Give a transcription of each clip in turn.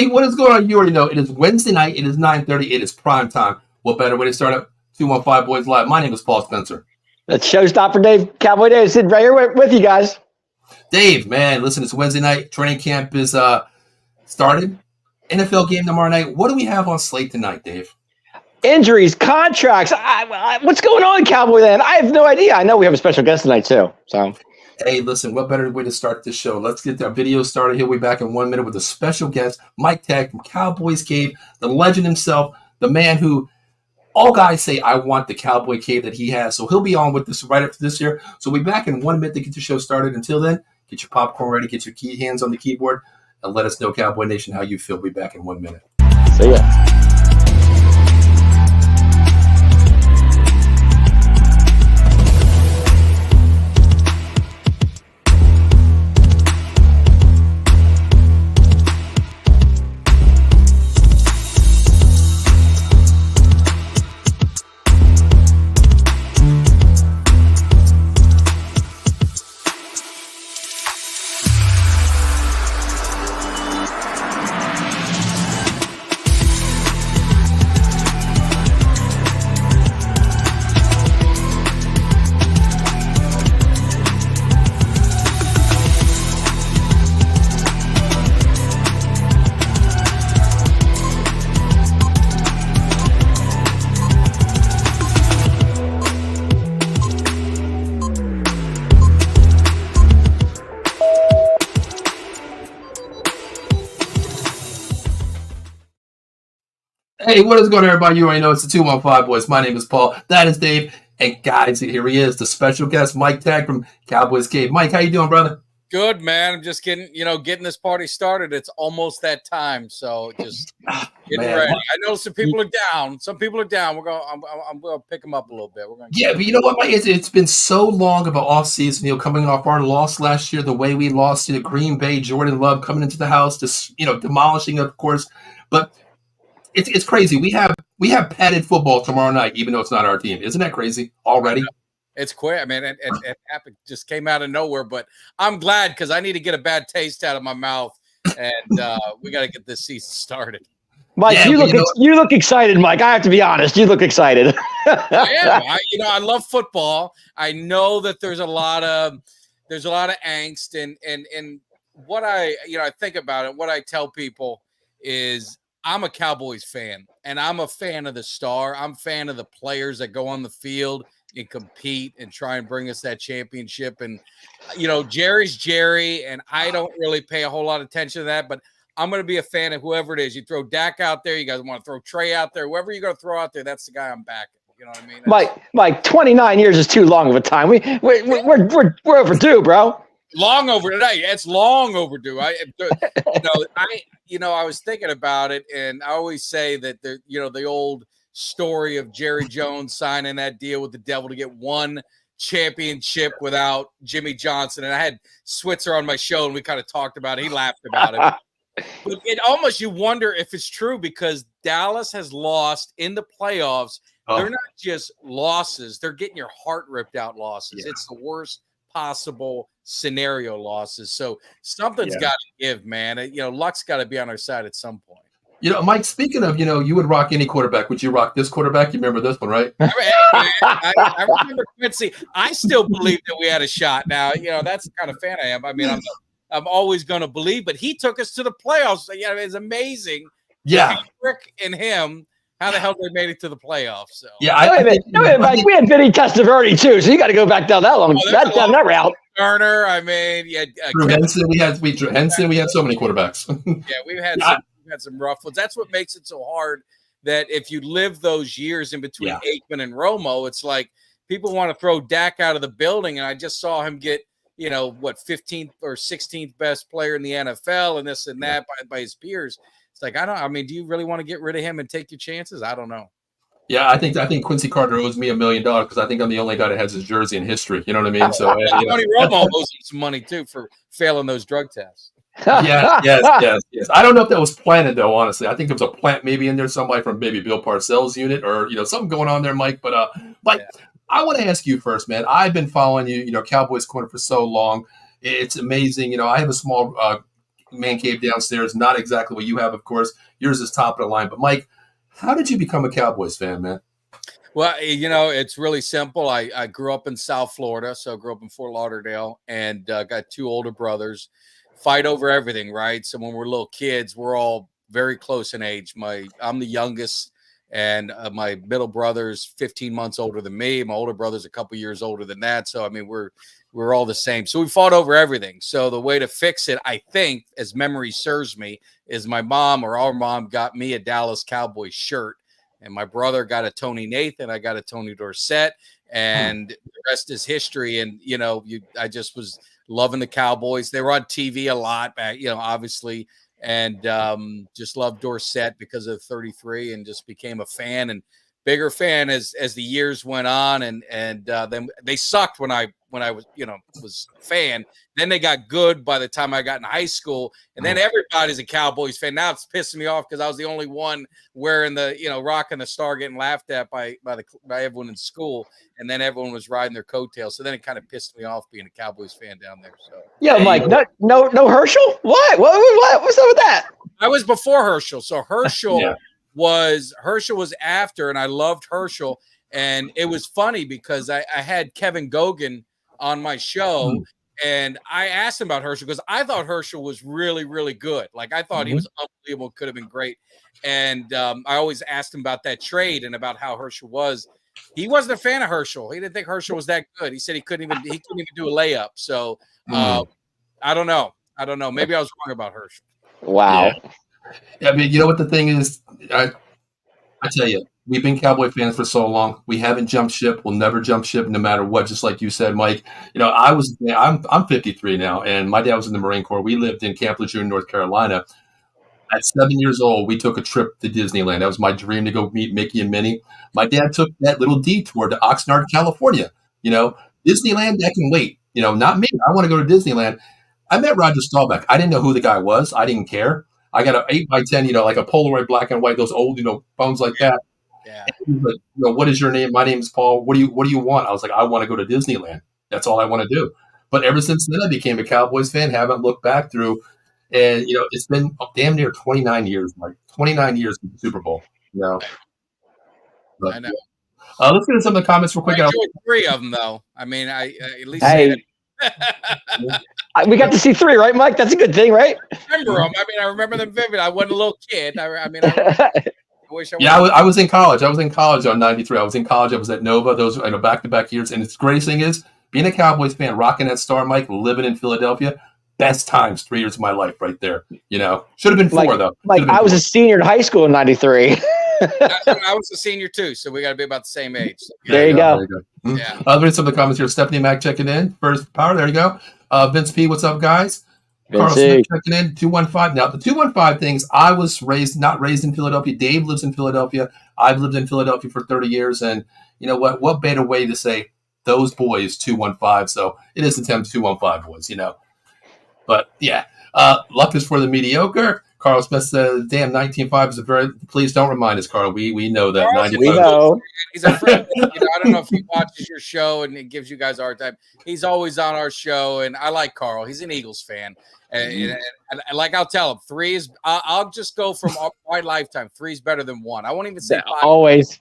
Hey, what is going on? You already know. It is Wednesday night. It is 9:30. It is prime time. What better way to start up 215 Boys Live? My name is Paul Spencer. That's showstopper Dave, Cowboy Dave, sitting right here with you guys. Dave, man, listen, it's Wednesday night. Training camp is started. NFL game tomorrow night. What do we have on slate tonight, Dave? Injuries, contracts. What's going on, Cowboy Land? I have no idea. I know we have a special guest tonight, too. So, hey, listen, what better way to start this show? Let's get our video started. He'll be back in 1 minute with a special guest, Mike Tag from Cowboys Cave, the legend himself, the man who all guys say, I want the Cowboy Cave that he has. So he'll be on with this right after this year. So we'll be back in 1 minute to get the show started. Until then, get your popcorn ready, get your hands on the keyboard, and let us know, Cowboy Nation, how you feel. We'll be back in 1 minute. See ya. Hey, what is going on, everybody? You already know it's the 215 Boys. My name is Paul. That is Dave. And guys, here he is, the special guest, Mike Tag from Cowboys Cave. Mike, how you doing, brother? Good, man. I'm just getting this party started. It's almost that time, so just getting ready. I know some people are down. Some people are down. I'm going to pick them up a little bit. But you know what, Mike? It's been so long of an off season. Coming off our loss last year, the way we lost to Green Bay, Jordan Love coming into the house, just demolishing, of course. But it's crazy. We have padded football tomorrow night, even though it's not our team. Isn't that crazy already? It's quick. I mean, it happened, just came out of nowhere, but I'm glad because I need to get a bad taste out of my mouth, and we got to get this season started. Mike, yeah, you look excited, Mike. I have to be honest. You look excited. I am. I love football. I know that there's a lot of angst, and what I think about it. What I tell people is, I'm a Cowboys fan, and I'm a fan of the star. I'm a fan of the players that go on the field and compete and try and bring us that championship. And, Jerry's Jerry, and I don't really pay a whole lot of attention to that, but I'm going to be a fan of whoever it is. You throw Dak out there, you guys want to throw Trey out there, whoever you're going to throw out there, that's the guy I'm backing. You know what I mean? Mike, 29 years is too long of a time. We're overdue, bro. Long overdue. It's long overdue. I was thinking about it, and I always say that the old story of Jerry Jones signing that deal with the devil to get one championship without Jimmy Johnson. And I had Switzer on my show, and we kind of talked about it. He laughed about it. But it almost, you wonder if it's true, because Dallas has lost in the playoffs. Oh. They're not just losses. They're getting your heart ripped out losses. Yeah. It's the worst possible scenario losses. So something's got to give, man. Luck's got to be on our side at some point. Mike, speaking of, you would rock any quarterback. Would you rock this quarterback? You remember this one, right? I remember Quincy. I still believe that we had a shot. Now, that's the kind of fan I am. I mean, I'm always going to believe, but he took us to the playoffs. It's amazing. Yeah. Rick and him, how the hell they made it to the playoffs? So. Yeah, Mike, we had Vinny Testaverde too, so you got to go back down that long. That's down that route. Turner, I mean, Drew Henson. We had so many quarterbacks. Yeah, we've had some rough ones. That's what makes it so hard. That if you live those years in between Aikman and Romo, it's like people want to throw Dak out of the building, and I just saw him get 15th or 16th best player in the NFL, and this and that by his peers. It's like, do you really want to get rid of him and take your chances? I don't know. Yeah, I think Quincy Carter owes me $1 million because I think I'm the only guy that has his jersey in history. You know what I mean? So Tony Romo owes him some money too for failing those drug tests. Yes. I don't know if that was planted though. Honestly, I think there was a plant maybe in there, somebody from maybe Bill Parcells' unit, or something going on there, Mike. But Mike, I want to ask you first, man. I've been following you, Cowboys Corner for so long. It's amazing. I have a small Man Cave downstairs. Not exactly what you have, of course. Yours is top of the line. But Mike, how did you become a Cowboys fan, man? Well, it's really simple. I grew up in South Florida, so I grew up in Fort Lauderdale, and got two older brothers. Fight over everything, right? So when we're little kids, we're all very close in age. I'm the youngest, and my middle brother's 15 months older than me. My older brother's a couple years older than that. So I mean, we're all the same. So we fought over everything. So the way to fix it, I think, as memory serves me, is my mom or our mom got me a Dallas Cowboys shirt. And my brother got a Tony Nathan. I got a Tony Dorsett. And the rest is history. And, I just was loving the Cowboys. They were on TV a lot back, obviously. And just loved Dorsett because of 33 and just became a fan and bigger fan as the years went on. And then they sucked when I was a fan. Then they got good by the time I got in high school. And then everybody's a Cowboys fan. Now it's pissing me off because I was the only one wearing the, rocking the star, getting laughed at by everyone in school. And then everyone was riding their coattails. So then it kind of pissed me off being a Cowboys fan down there. So yeah, Mike, no Herschel? What? What's up with that? I was before Herschel. So Herschel was after, and I loved Herschel. And it was funny because I had Kevin Gogan on my show, and I asked him about Herschel because I thought Herschel was really, really good. Like I thought he was unbelievable, could have been great. And I always asked him about that trade and about how Herschel was. He wasn't a fan of Herschel. He didn't think Herschel was that good. He said he couldn't even do a layup. So I don't know. Maybe I was wrong about Herschel. Wow. Yeah. I mean, you know what the thing is? I tell you, we've been Cowboy fans for so long. We haven't jumped ship. We'll never jump ship, no matter what. Just like you said, Mike. I'm 53 now, and my dad was in the Marine Corps. We lived in Camp Lejeune, North Carolina. At 7 years old, we took a trip to Disneyland. That was my dream, to go meet Mickey and Minnie. My dad took that little detour to Oxnard, California. Disneyland, that can wait. Not me. I want to go to Disneyland. I met Roger Staubach. I didn't know who the guy was. I didn't care. I got an 8x10, like a Polaroid black and white, those old, phones like that. Yeah. And he was like, what is your name? My name is Paul. What do you want? I was like, I want to go to Disneyland. That's all I want to do. But ever since then, I became a Cowboys fan. Haven't looked back through. And, it's been damn near 29 years, Mike. 29 years in the Super Bowl. But, I know. Let's get into some of the comments real quick. I enjoyed 3 of them, though. I mean, I at least we got to see 3, right, Mike? That's a good thing, right? remember them. I mean, I remember them vivid. I wasn't a little kid. I wish I was. Yeah, I was in college. I was in college on 93. I was in college. I was at Nova. Those back-to-back years. And the greatest thing is being a Cowboys fan, rocking that star, Mike, living in Philadelphia. Best times, 3 years of my life right there. Should have been 4, though. Like I was a senior in high school in 93. I was a senior too, so we got to be about the same age. So, there you go. Yeah. Read some of the comments here. Stephanie Mack checking in. First power. There you go. Vince P. What's up, guys? Carl Smith checking in. 215. Now the 215 things. I was not raised in Philadelphia. Dave lives in Philadelphia. I've lived in Philadelphia for 30 years, and you know what? What better way to say those boys 215? So it is the 215 boys. But yeah, luck is for the mediocre. Carl Smith says, damn, 19.5 is a very, please don't remind us, Carl. We know that. 95. We know. He's a friend. I don't know if he watches your show and it gives you guys a hard time. He's always on our show, and I like Carl. He's an Eagles fan. And like I'll tell him, 3 is, I'll just go from my lifetime. 3 is better than 1. I won't even say 5. Always.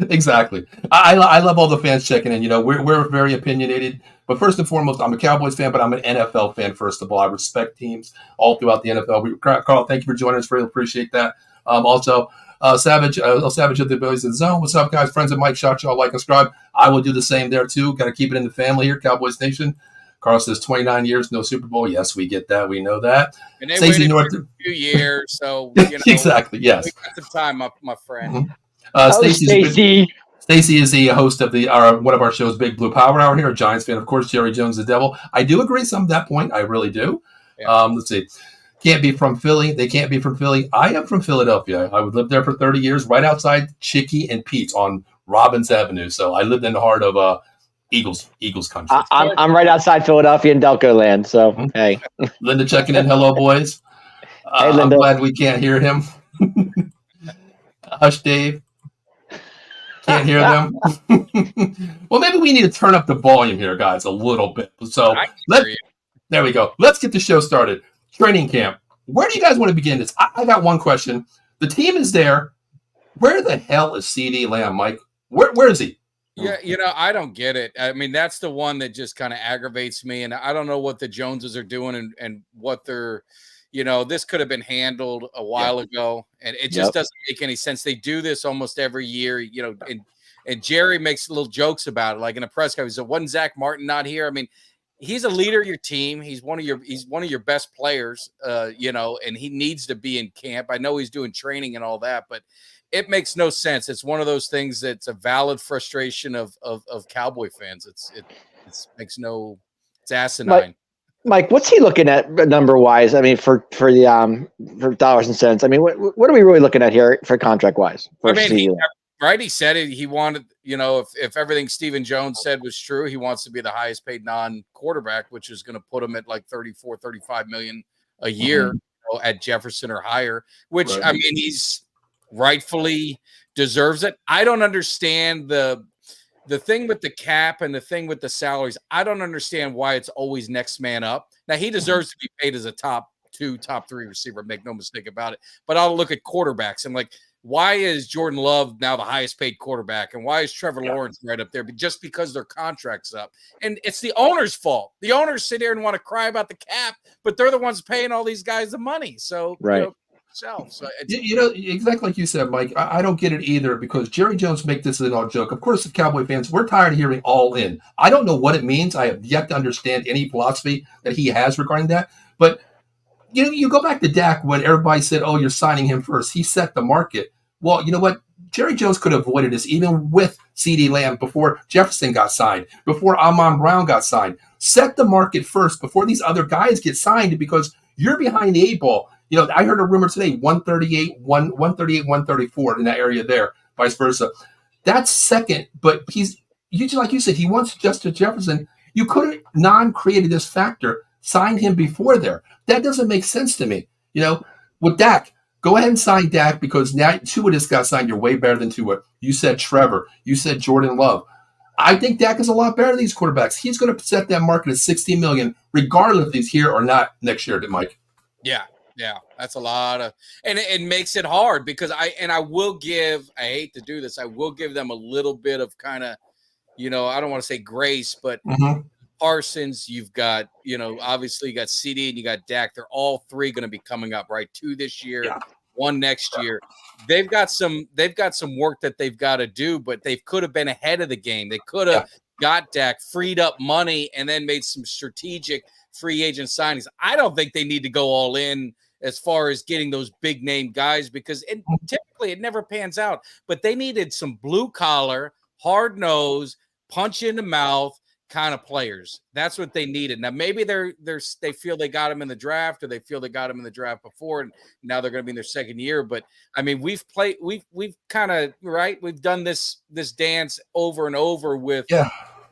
Exactly. I love all the fans checking in. We're very opinionated. But first and foremost, I'm a Cowboys fan, but I'm an NFL fan, first of all. I respect teams all throughout the NFL. Carl, thank you for joining us. Really appreciate that. Also, Savage of the Boys in the Zone. What's up, guys? Friends of Mike, shot y'all, like and subscribe. I will do the same there, too. Got to keep it in the family here, Cowboys Nation. Carl says 29 years, no Super Bowl. Yes, we get that. We know that. And they waited for a few years, so, exactly, yes. We got some time, my friend. Stacey is the host of one of our shows, Big Blue Power Hour here, a Giants fan. Of course, Jerry Jones, the devil. I do agree some of that point. I really do. Yeah. Let's see. Can't be from Philly. They can't be from Philly. I am from Philadelphia. I would live there for 30 years, right outside Chicky and Pete's on Robbins Avenue. So I lived in the heart of Eagles country. I'm right outside Philadelphia in Delco land. So, Hey. Linda checking in. Hello, boys. Hey, Linda. I'm glad we can't hear him. Hush, Dave. Can't hear them. Well, maybe we need to turn up the volume here, guys, a little bit. So there we go. Let's get the show started. training camp. Where do you guys want to begin this? I got one question. The team is there. Where the hell is CD Lamb, Mike? Where is he? Yeah, I don't get it. I mean, that's the one that just kind of aggravates me. And I don't know what the Joneses are doing and what they're, this could have been handled a while ago. And it just doesn't make any sense. They do this almost every year, and Jerry makes little jokes about it. Like in a press conference, he said, wasn't Zach Martin not here? I mean, he's a leader of your team. He's one of your best players, and he needs to be in camp. I know he's doing training and all that, but it makes no sense. It's one of those things that's a valid frustration of Cowboy fans. It's asinine. Mike, what's he looking at number wise? I mean, for dollars and cents. I mean, what are we really looking at here for contract wise? He said it. He wanted, if everything Stephen Jones said was true, he wants to be the highest paid non-quarterback, which is going to put him at like 34, 35 million a year at Jefferson or higher, which I mean, he's rightfully deserves it. I don't understand the thing with the cap and the thing with the salaries. I don't understand why it's always next man up. Now he deserves to be paid as a top 2, top 3 receiver. Make no mistake about it. But I'll look at quarterbacks and like, why is Jordan Love now the highest paid quarterback? And why is Trevor Lawrence right up there? But just because their contract's up. And it's the owner's fault. The owners sit here and want to cry about the cap, but they're the ones paying all these guys the money. So, So exactly like you said, Mike. I don't get it either because Jerry Jones make this an all joke. Of course, the Cowboy fans, we're tired of hearing all in. I don't know what it means. I have yet to understand any philosophy that he has regarding that. But you go back to Dak when everybody said, "Oh, you're signing him first." He set the market. Well, you know what? Jerry Jones could have avoided this even with CD Lamb before Jefferson got signed, before Amon Brown got signed. Set the market first before these other guys get signed because you're behind the 8 ball. I heard a rumor today, 138, 134 in that area there, vice versa. That's second, but like you said, he wants Justin Jefferson. You could have non-created this factor, signed him before there. That doesn't make sense to me. With Dak, go ahead and sign Dak because now Tua just got signed. You're way better than Tua. You said Trevor. You said Jordan Love. I think Dak is a lot better than these quarterbacks. He's going to set that market at $60 million, regardless if he's here or not next year, Mike. Yeah, that's a lot of, and it makes it hard because I hate to do this. I will give them a little bit of kind of, I don't want to say grace, but Parsons, you've got, obviously you got CD and you got Dak. They're all 3 going to be coming up, right? 2 this year, 1 next year. They've got some work that they've got to do, but they could have been ahead of the game. They could have got Dak, freed up money, and then made some strategic free agent signings. I don't think they need to go all in as far as getting those big name guys because typically it never pans out. But they needed some blue collar, hard nose, punch in the mouth kind of players. That's what they needed. Now maybe they feel they got him in the draft, or they feel they got him in the draft before, and now they're going to be in their second year. But I mean, we've kind of we've done this dance over and over with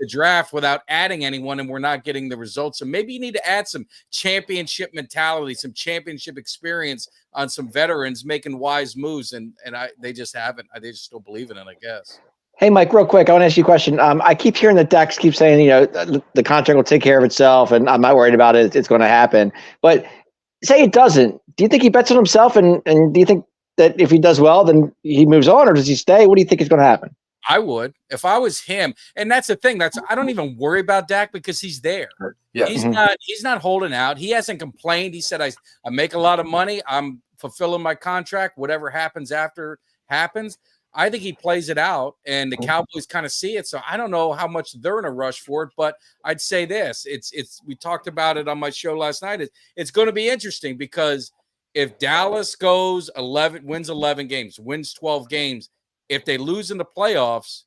the draft without adding anyone, and we're not getting the results. So maybe you need to add some championship mentality, some championship experience on some veterans making wise moves, and they just haven't. They just don't believe in it, I guess. Hey, Mike, real quick, I want to ask you a question. I keep hearing that Dax keeps saying, the contract will take care of itself, and I'm not worried about it. It's going to happen. But say it doesn't. Do you think he bets on himself, and do you think that if he does well, then he moves on, or does he stay? What do you think is going to happen? I would if I was him, and that's the thing. I don't even worry about Dak because he's there. Yeah. He's not holding out. He hasn't complained. He said, I make a lot of money. I'm fulfilling my contract. Whatever happens after happens. I think he plays it out, and the Cowboys kind of see it. So I don't know how much they're in a rush for it, but I'd say this: we talked about it on my show last night. It's going to be interesting because if Dallas wins 11 games, wins 12 games. If they lose in the playoffs,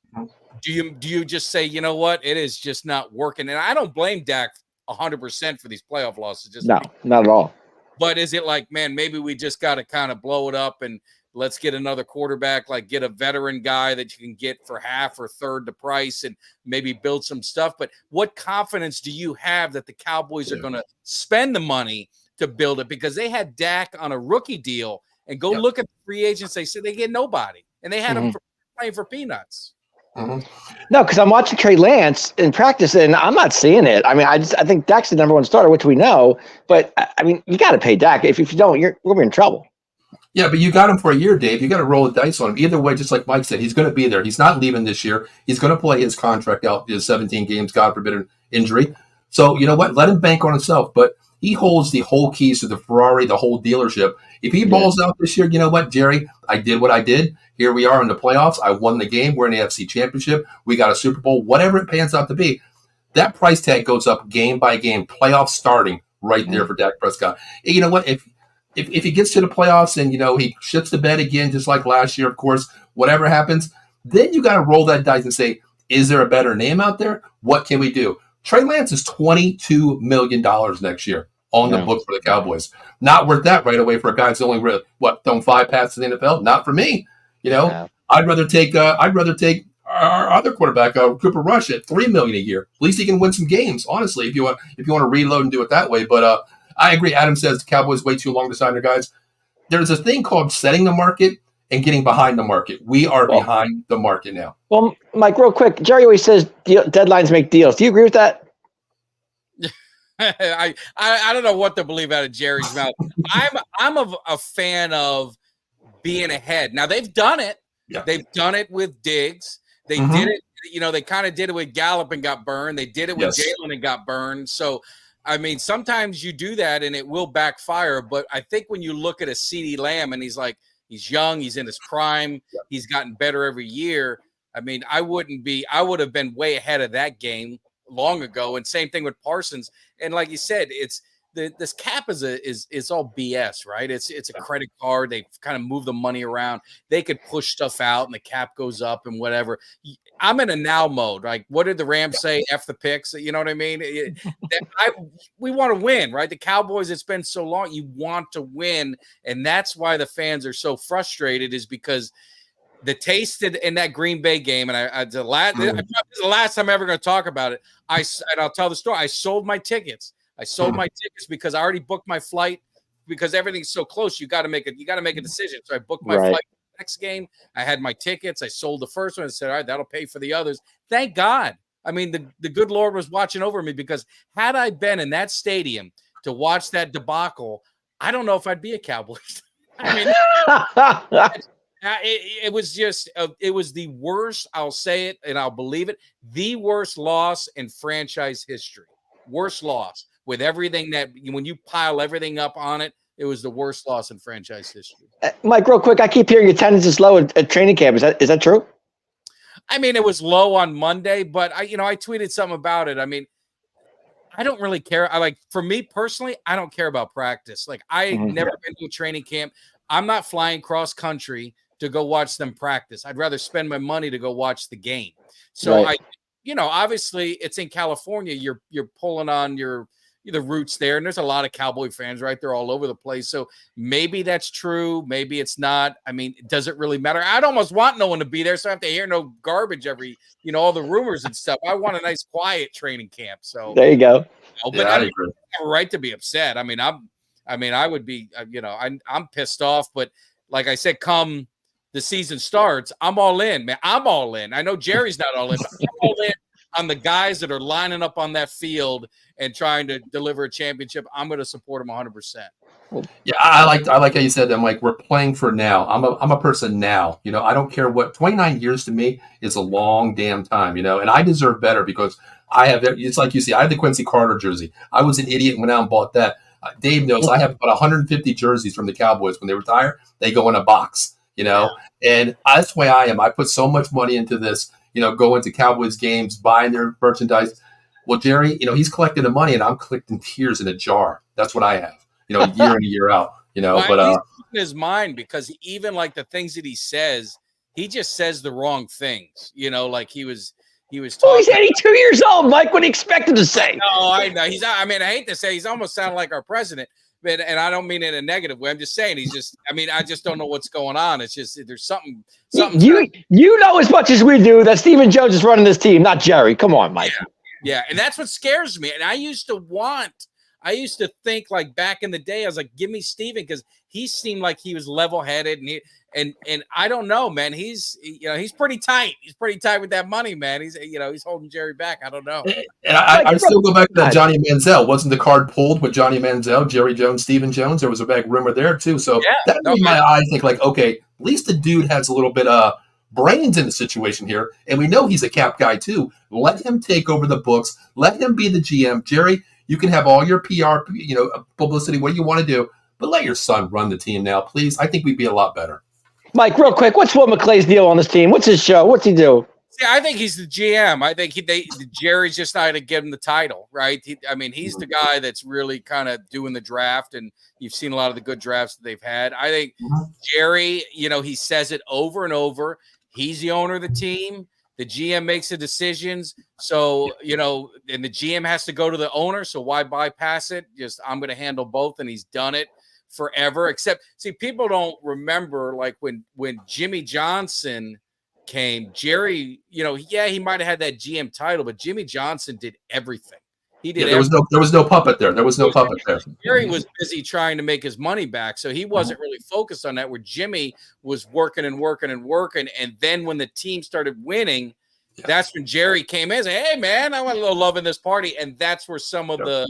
do you just say, you know what, it is just not working? And I don't blame Dak 100% for these playoff losses. No, not at all. But is it like, man, maybe we just got to kind of blow it up and let's get another quarterback, like get a veteran guy that you can get for half or third the price and maybe build some stuff. But what confidence do you have that the Cowboys are going to spend the money to build it? Because they had Dak on a rookie deal, and look at the free agents. They said they get nobody. And they had him playing for peanuts. Mhm. No, because I'm watching Trey Lance in practice, and I'm not seeing it. I mean, I think Dak's the number one starter, which we know. But I mean, you got to pay Dak. If you don't, we're in trouble. Yeah, but you got him for a year, Dave. You got to roll the dice on him. Either way, just like Mike said, he's going to be there. He's not leaving this year. He's going to play his contract out, his 17 games, God forbid an injury. So, you know what? Let him bank on himself. But he holds the whole keys to the Ferrari, the whole dealership. If he balls out this year, you know what, Jerry? I did what I did. Here we are in the playoffs. I won the game. We're in the AFC Championship. We got a Super Bowl. Whatever it pans out to be, that price tag goes up game by game. Playoffs starting right there for Dak Prescott. And you know what? If he gets to the playoffs and, you know, he shits the bed again, just like last year, of course, whatever happens, then you got to roll that dice and say, is there a better name out there? What can we do? Trey Lance is $22 million next year on the book for the Cowboys. Not worth that right away for a guy that's only, thrown 5 passes in the NFL? Not for me. You know, I'd rather take our other quarterback, Cooper Rush, at $3 million a year. At least he can win some games, honestly, if you want to reload and do it that way. But I agree. Adam says the Cowboys wait too long to sign their guys. There's a thing called setting the market and getting behind the market. We are behind the market now. Well, Mike, real quick, Jerry always says deadlines make deals. Do you agree with that? I don't know what to believe out of Jerry's mouth. I'm a fan of being ahead. Now they've done it. Yeah. They've done it with Diggs. They did it. You know, they kind of did it with Gallup and got burned. They did it with Jalen and got burned. So, I mean, sometimes you do that and it will backfire. But I think when you look at a CeeDee Lamb and he's young, he's in his prime, he's gotten better every year. I mean, I would have been way ahead of that game long ago. And same thing with Parsons. And like you said, this cap is all BS, right? It's a credit card. They kind of move the money around. They could push stuff out and the cap goes up and whatever. I'm in a now mode. Like, what did the Rams say? F the picks. You know what I mean? We want to win, right? The Cowboys, it's been so long. You want to win. And that's why the fans are so frustrated, is because the taste in that Green Bay game, and this is the last time I'm ever going to talk about it. I'll tell the story. I sold my tickets. Because I already booked my flight, because everything's so close. You got to make a decision. So I booked my flight for the next game. I had my tickets. I sold the first one and said, all right, that'll pay for the others. Thank God. I mean, the good Lord was watching over me, because had I been in that stadium to watch that debacle, I don't know if I'd be a Cowboys. I mean, it was just it was the worst. I'll say it and I'll believe it. The worst loss in franchise history. Worst loss. With everything that, when you pile everything up on it, it was the worst loss in franchise history. Mike, real quick, I keep hearing attendance is low at training camp. Is that true? I mean, it was low on Monday, but I tweeted something about it. I mean, I don't really care. For me personally, I don't care about practice. Like, I've never been to a training camp. I'm not flying cross country to go watch them practice. I'd rather spend my money to go watch the game. So obviously it's in California. You're pulling on the roots there, and there's a lot of Cowboy fans, right? They're all over the place. So maybe that's true. Maybe it's not. I mean, does it really matter? I'd almost want no one to be there, so I have to hear no garbage all the rumors and stuff. I want a nice, quiet training camp. So there you go. But I have a right to be upset. I mean, I would be, I'm pissed off. But like I said, come the season starts, I'm all in, man. I'm all in. I know Jerry's not all in, but I'm all in on the guys that are lining up on that field and trying to deliver a championship. I'm going to support them 100%. Yeah, I like how you said that, Mike. We're playing for now. I'm a person now. I don't care what. 29 years to me is a long damn time. And I deserve better, because I have. It's like you see, I have the Quincy Carter jersey. I was an idiot and went out and bought that. Dave knows I have about 150 jerseys from the Cowboys. When they retire, they go in a box. And that's the way I am. I put so much money into this. Going to Cowboys games, buying their merchandise. Well, Jerry, he's collecting the money, and I'm collecting tears in a jar. That's what I have. Year in and year out. Well, but he's in his mind, because even like the things that he says, he just says the wrong things. Like he was talking. Oh, he's 82 years old, Mike. What do you expect him to say? No, I know. I hate to say, he's almost sounding like our president. And I don't mean it in a negative way. I'm just saying I just don't know what's going on. It's just there's something. You know as much as we do that Stephen Jones is running this team, not Jerry. Come on, Mike. Yeah, and that's what scares me. And I used to want I used to think like back in the day, I was like, give me Steven, because he seemed like he was level-headed, and I don't know, man. He's pretty tight. He's pretty tight with that money, man. He's holding Jerry back. I don't know. And I still go back to that Johnny Manziel. Wasn't the card pulled with Johnny Manziel, Jerry Jones, Stephen Jones? There was a big rumor there too. So that made my eyes think like, okay, at least the dude has a little bit of brains in the situation here, and we know he's a cap guy too. Let him take over the books. Let him be the GM. Jerry, you can have all your PR, publicity, what you want to do, but let your son run the team now, please. I think we'd be a lot better. Mike, real quick, what's Will McClay's deal on this team? What's his show? What's he do? See, I think he's the GM. I think Jerry's just not going to give him the title, right? He's the guy that's really kind of doing the draft, and you've seen a lot of the good drafts that they've had. I think Jerry, he says it over and over. He's the owner of the team. The GM makes the decisions. So, and the GM has to go to the owner. So why bypass it? Just, I'm going to handle both. And he's done it forever. Except, see, people don't remember, like when Jimmy Johnson came, Jerry, he might have had that GM title, but Jimmy Johnson did everything. He did. There was no puppet there. There was no puppet there. Jerry was busy trying to make his money back, so he wasn't really focused on that. Where Jimmy was working and working and working, and then when the team started winning, that's when Jerry came in and said, "Hey, man, I want a little love in this party," and that's where some of the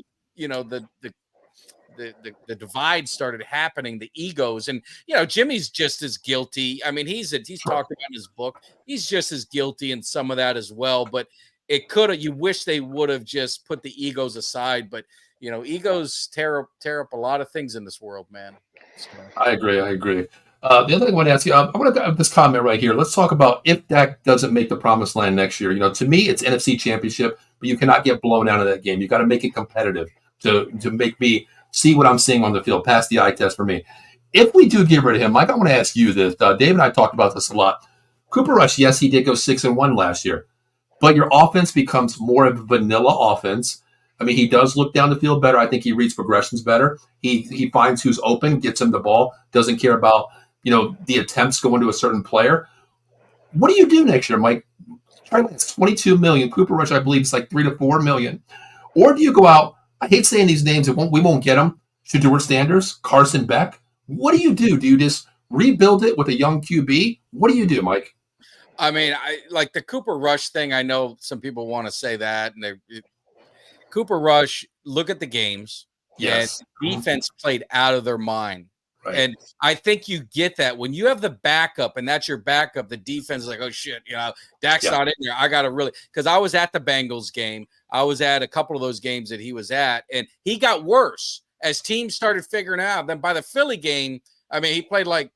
divide started happening, the egos, and Jimmy's just as guilty. I mean, he's talked about in his book. He's just as guilty in some of that as well, but. You wish they would have just put the egos aside, but egos tear up a lot of things in this world, man. So. I agree. The other thing I want to ask you, I want to have this comment right here. Let's talk about if Dak doesn't make the promised land next year. To me, it's NFC Championship, but you cannot get blown out of that game. You got to make it competitive to make me see what I'm seeing on the field, pass the eye test for me. If we do get rid of him, Mike, I want to ask you this. Dave and I talked about this a lot. Cooper Rush, yes, he did go 6-1 last year. But your offense becomes more of a vanilla offense. I mean, he does look down the field better. I think he reads progressions better. He finds who's open, gets him the ball, doesn't care about, the attempts going to a certain player. What do you do next year, Mike? It's $22 million. Cooper Rush, I believe, is like $3 to $4 million. Or do you go out? I hate saying these names. We won't get them. Shedeur Sanders, Carson Beck. What do you do? Do you just rebuild it with a young QB? What do you do, Mike? I mean, I like the Cooper Rush thing. I know some people want to say that, and Cooper Rush. Look at the games. Yes, and defense played out of their mind, right. And I think you get that when you have the backup, and that's your backup. The defense is like, oh shit, Dak's not in there. I got to really, because I was at the Bengals game. I was at a couple of those games that he was at, and he got worse as teams started figuring out. Then by the Philly game, I mean, he played like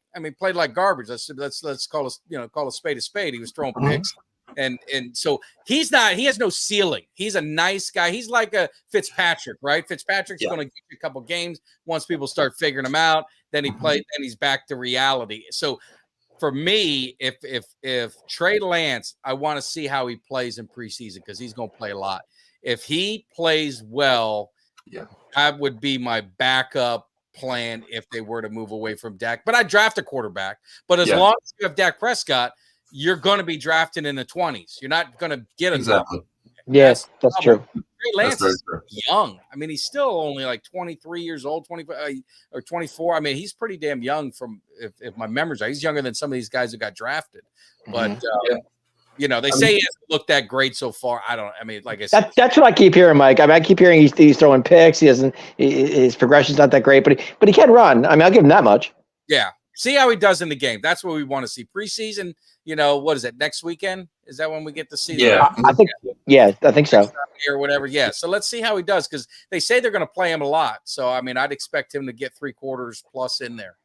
garbage. Let's call a spade a spade. He was throwing picks. And so he has no ceiling. He's a nice guy. He's like a Fitzpatrick, right? Fitzpatrick's going to get you a couple games once people start figuring him out. Then then he's back to reality. So for me, if Trey Lance, I want to see how he plays in preseason because he's going to play a lot. If he plays well, that would be my backup plan if they were to move away from Dak. But I draft a quarterback. But as long as you have Dak Prescott, you're going to be drafting in the 20s. You're not going to get exactly. Yes, that's true. Trey Lance is young. I mean, he's still only like 23 years old, 25 or 24. I mean, he's pretty damn young from if my memory's right. He's younger than some of these guys who got drafted. But they say he hasn't looked that great so far. Like I said, that's what I keep hearing, Mike. I mean, I keep hearing he's throwing picks. His progression's not that great, but he can run. I mean, I'll give him that much. Yeah. See how he does in the game. That's what we want to see. Preseason, what is it? Next weekend? Is that when we get to see? I think so. Or whatever. Yeah. So let's see how he does because they say they're going to play him a lot. So I mean, I'd expect him to get 3/4 plus in there.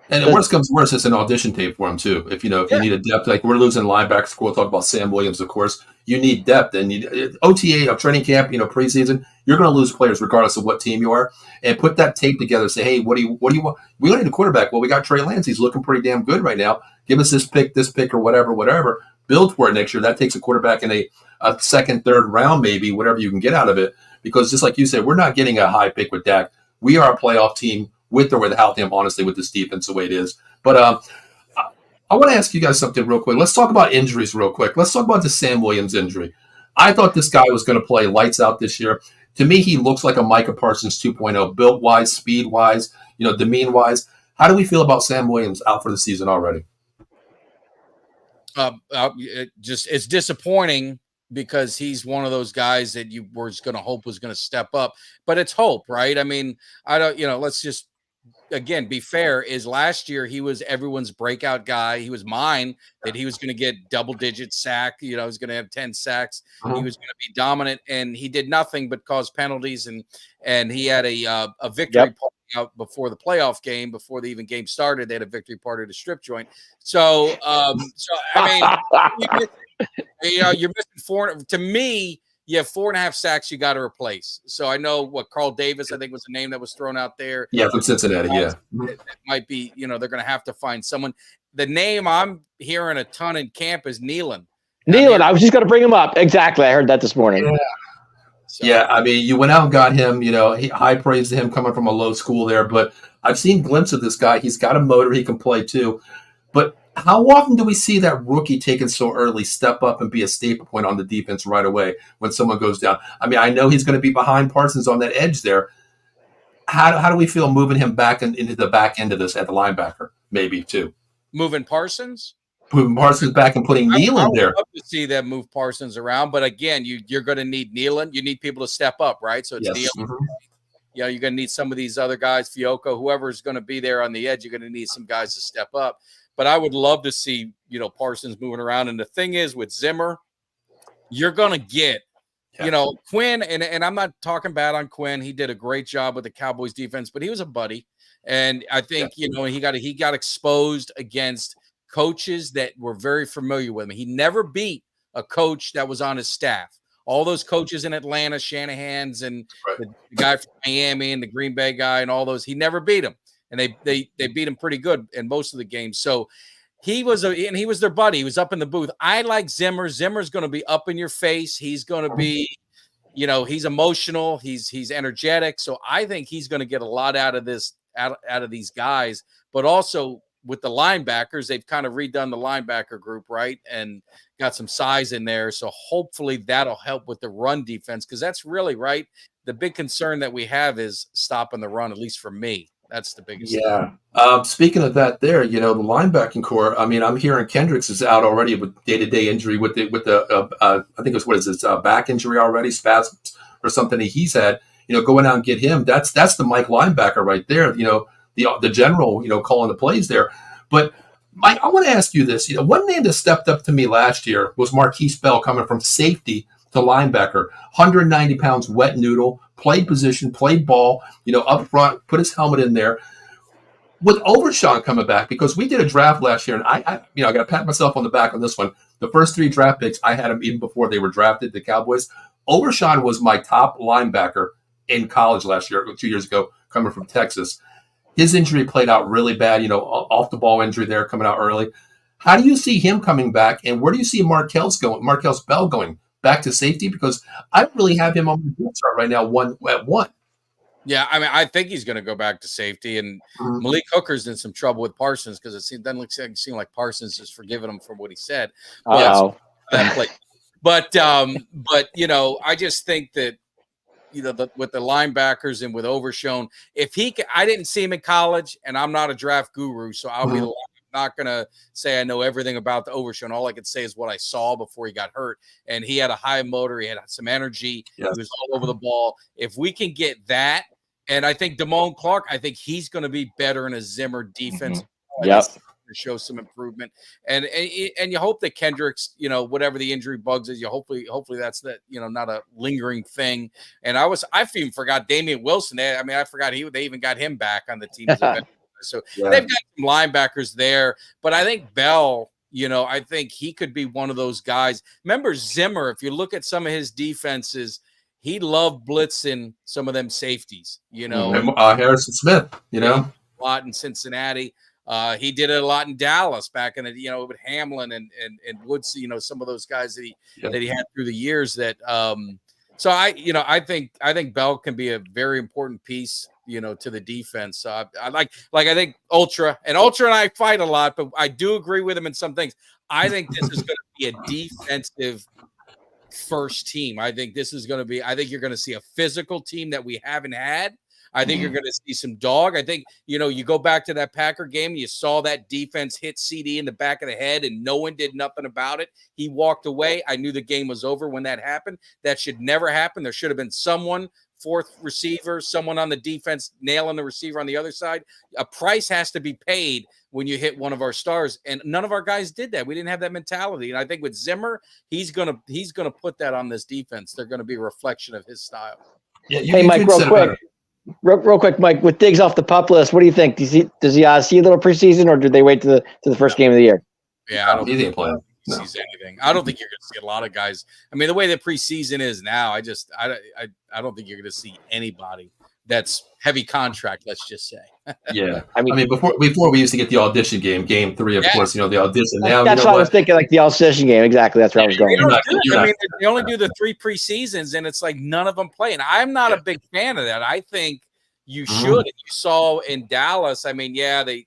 And the worst comes worse, it's an audition tape for him too. If you need a depth, like we're losing linebackers. We'll talk about Sam Williams, of course. You need depth, and OTA of training camp. Preseason, you're going to lose players regardless of what team you are. And put that tape together. Say, hey, what do you want? We don't need a quarterback. Well, we got Trey Lance. He's looking pretty damn good right now. Give us this pick, or whatever. Build for it next year. That takes a quarterback in a second, third round, maybe whatever you can get out of it. Because just like you said, we're not getting a high pick with Dak. We are a playoff team. With or without him, honestly, with this defense the way it is. But I want to ask you guys something real quick. Let's talk about injuries real quick. Let's talk about the Sam Williams injury. I thought this guy was going to play lights out this year. To me, he looks like a Micah Parsons 2.0, built wise, speed wise, demean wise. How do we feel about Sam Williams out for the season already? It's disappointing because he's one of those guys that you were going to hope was going to step up, but it's hope, right? I mean, I don't, let's just, again, be fair, is last year he was everyone's breakout guy. He was mine that he was going to get double-digit sack. He was going to have 10 sacks. He was going to be dominant, and he did nothing but cause penalties. And he had a victory party out before the playoff game, before the even game started. They had a victory party at a strip joint. So I mean, you're missing four. To me, you have 4.5 sacks you got to replace. So I know what Carl Davis, I think, was the name that was thrown out there. Yeah, from Cincinnati. Yeah, it might be. They're going to have to find someone. The name I'm hearing a ton in camp is Nealon. I was just going to bring him up. Exactly, I heard that this morning. Yeah. So. Yeah, I mean, you went out and got him. High praise to him coming from a low school there. But I've seen glimpses of this guy. He's got a motor. He can play too. But how often do we see that rookie taken so early step up and be a staple point on the defense right away when someone goes down? I mean, I know he's going to be behind Parsons on that edge there. How do we feel moving him back into the back end of this at the linebacker, maybe too? Moving Parsons? Moving Parsons back and putting Nealon there. I would love to see them move Parsons around, but again, you're going to need Nealon. You need people to step up, right? So it's Nealon. Mm-hmm. You're going to need some of these other guys, Fiocco, whoever's going to be there on the edge. You're going to need some guys to step up. But I would love to see, Parsons moving around. And the thing is, with Zimmer, you're going to get, Quinn, and I'm not talking bad on Quinn. He did a great job with the Cowboys defense, but he was a buddy. And I think, he got exposed against coaches that were very familiar with him. He never beat a coach that was on his staff. All those coaches in Atlanta, Shanahan's and the guy from Miami and the Green Bay guy and all those, he never beat him. And they beat him pretty good in most of the games. So he was their buddy. He was up in the booth. I like Zimmer. Zimmer's going to be up in your face. He's going to be, he's emotional. He's energetic. So I think he's going to get a lot out of this, out of these guys. But also with the linebackers, they've kind of redone the linebacker group, right? And got some size in there. So hopefully that'll help with the run defense, because that's really, right, the big concern that we have is stopping the run, at least for me. That's the biggest thing. Speaking of that the linebacking core, I mean, I'm hearing Kendricks is out already with day-to-day injury with the I think it's back injury already, spasms or something he's had, going out and get him. That's the Mike linebacker right there, the general, calling the plays there. But Mike, I want to ask you this, one name that stepped up to me last year was Marquise Bell, coming from safety to linebacker, 190 pounds, wet noodle, played position, played ball, up front, put his helmet in there. With Overshawn coming back, because we did a draft last year, and I got to pat myself on the back on this one. The first 3 draft picks, I had them even before they were drafted, the Cowboys. Overshawn was my top linebacker in college last year, 2 years ago, coming from Texas. His injury played out really bad, off the ball injury there coming out early. How do you see him coming back, and where do you see Marquez Bell going? Back to safety? Because I really have him on the depth chart right now, 1-1. Yeah, I mean, I think he's going to go back to safety, and Malik Hooker's in some trouble with Parsons because it doesn't seem like Parsons is forgiving him for what he said. But I just think that with the linebackers and with Overshown, I didn't see him in college, and I'm not a draft guru, so I'll be not going to say I know everything about the Overshown. All I could say is what I saw before he got hurt. And he had a high motor. He had some energy. Yes. He was all over the ball. If we can get that, and I think Damone Clark, I think he's going to be better in a Zimmer defense. To show some improvement. And you hope that Kendricks, whatever the injury bugs is, hopefully that's not a lingering thing. And I even forgot Damian Wilson. I forgot they even got him back on the team. So they've got some linebackers there, but I think Bell, I think he could be one of those guys. Remember Zimmer, if you look at some of his defenses, he loved blitzing some of them safeties, Harrison Smith, a lot in Cincinnati. He did it a lot in Dallas back in the, with Hamlin and Woods, some of those guys that he had through the years that, so I think Bell can be a very important piece, to the defense. So I think Ultra and I fight a lot, but I do agree with him in some things. I think this is going to be a defensive first team. I think this is going to be, I think you're going to see a physical team that we haven't had. I think you're going to see some dog. I think, you go back to that Packer game, you saw that defense hit CD in the back of the head and no one did nothing about it. He walked away. I knew the game was over when that happened. That should never happen. There should have been someone, fourth receiver, someone on the defense nailing the receiver on the other side. A price has to be paid when you hit one of our stars, and none of our guys did that. We didn't have that mentality. And I think with Zimmer, he's gonna put that on this defense. They're going to be a reflection of his style. Yeah, hey, Mike, real quick, Mike, with Diggs off the pup list, what do you think? Does he see a little preseason, or do they wait to the first game of the year? Yeah, I don't think he sees anything. I don't think you're going to see a lot of guys. I mean, the way the preseason is now, I don't think you're going to see anybody that's heavy contract. Let's just say. Yeah, I mean, before we used to get the audition game 3, of course. The audition. Now that's what I was thinking, like the audition game. Exactly, that's where I was going. They only do the 3 preseasons, and it's like none of them play. And I'm not a big fan of that. I think you should. And you saw in Dallas. I mean, they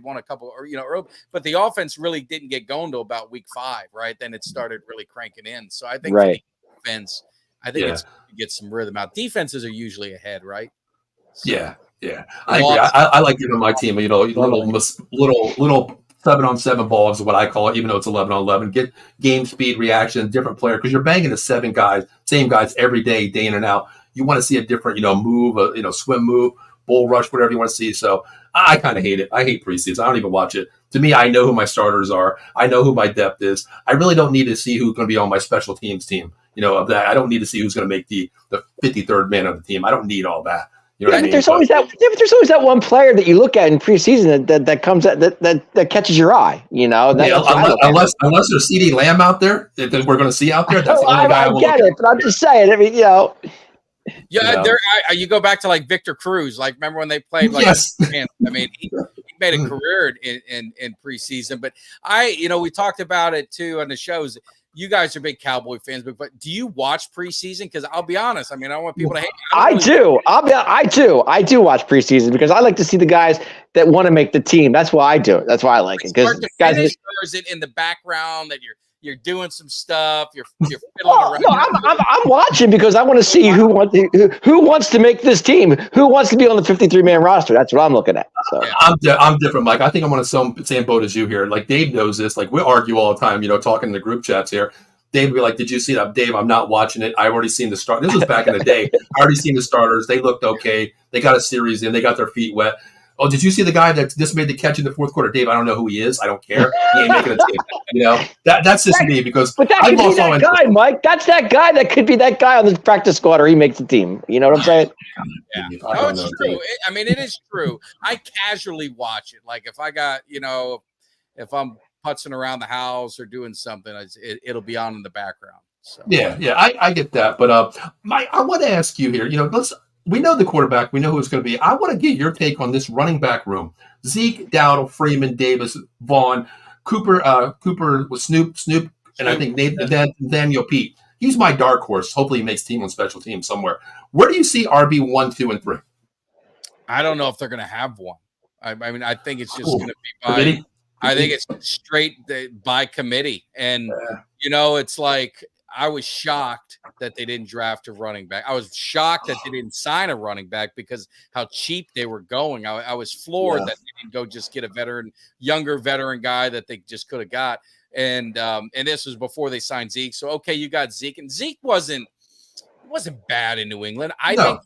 won a couple, early, but the offense really didn't get going till about week 5, right? Then it started really cranking in. So I think the offense, it's to get some rhythm out. Defenses are usually ahead, right? So, yeah, I agree. I like giving my team, little 7-on-7 balls is what I call it, even though it's 11-on-11. Get game speed, reaction, different player, because you're banging the same guys every day, day in and out. You want to see a different, move, swim move, bull rush, whatever you want to see. So I kind of hate it. I hate preseason. I don't even watch it. To me, I know who my starters are. I know who my depth is. I really don't need to see who's going to be on my special teams team. Of that, I don't need to see who's going to make the 53rd man of the team. I don't need all that. There's always that one player that you look at in preseason that comes that catches your eye. Unless there's CD Lamb out there that we're going to see out there. That's the only guy I get it, but I'm just saying. I mean, you go back to like Victor Cruz. Like, remember when they played? Like, yes. I mean, he made a career in preseason. But we talked about it too on the shows. You guys are big Cowboy fans, but do you watch preseason? Because I'll be honest. I mean, I don't want people to hate me. I do watch preseason because I like to see the guys that want to make the team. That's why I do it. That's why I like it. Because guys, or is it in the background that you're doing some stuff? You're fiddling around. No, I'm watching because I want to see who wants to make this team, who wants to be on the 53-man roster. That's what I'm looking at. So I'm different, Mike. I think I'm on the same boat as you here. Like, Dave knows this. Like, we argue all the time. Talking in the group chats here. Dave would be like, "Did you see that, Dave? I'm not watching it. I already seen the start." This was back in the day. I already seen the starters. They looked okay. They got a series in. They got their feet wet. Oh, did you see the guy that just made the catch in the fourth quarter? Dave, I don't know who he is. I don't care. He ain't making a team. That's just me because but that could be that guy, Mike. That's that guy that could be that guy on the practice squad, or he makes the team. You know what I'm saying? Yeah. No, it's true. I mean, it is true. I casually watch it. Like if I got, if I'm putzing around the house or doing something, it'll be on in the background. So yeah, I get that. But I want to ask you here. We know the quarterback. We know who it's going to be. I want to get your take on this running back room. Zeke, Dowdle, Freeman, Davis, Vaughn, Cooper with Snoop, and I think Nathaniel Pete. He's my dark horse. Hopefully he makes team on special teams somewhere. Where do you see RB 1, 2, and 3? I don't know if they're going to have one. I mean, I think it's just going to be by – I think it's straight by committee. And, it's like – I was shocked that they didn't draft a running back. I was shocked that they didn't sign a running back because how cheap they were going. I was floored that they didn't go just get a younger veteran guy that they just could have got. And this was before they signed Zeke. So, okay, you got Zeke. And Zeke wasn't bad in New England. I think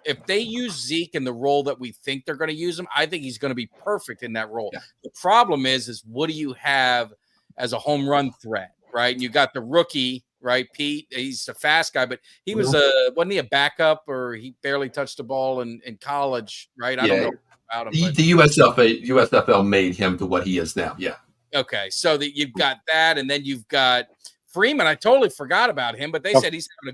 if they use Zeke in the role that we think they're going to use him, I think he's going to be perfect in that role. Yeah. The problem is what do you have as a home run threat? Right, and you got the rookie, right? Pete, he's a fast guy, but he was wasn't he a backup or he barely touched the ball in college, right? I don't know about him. The USFL made him to what he is now. Yeah. Okay, so you've got that, and then you've got Freeman. I totally forgot about him, but they said he's having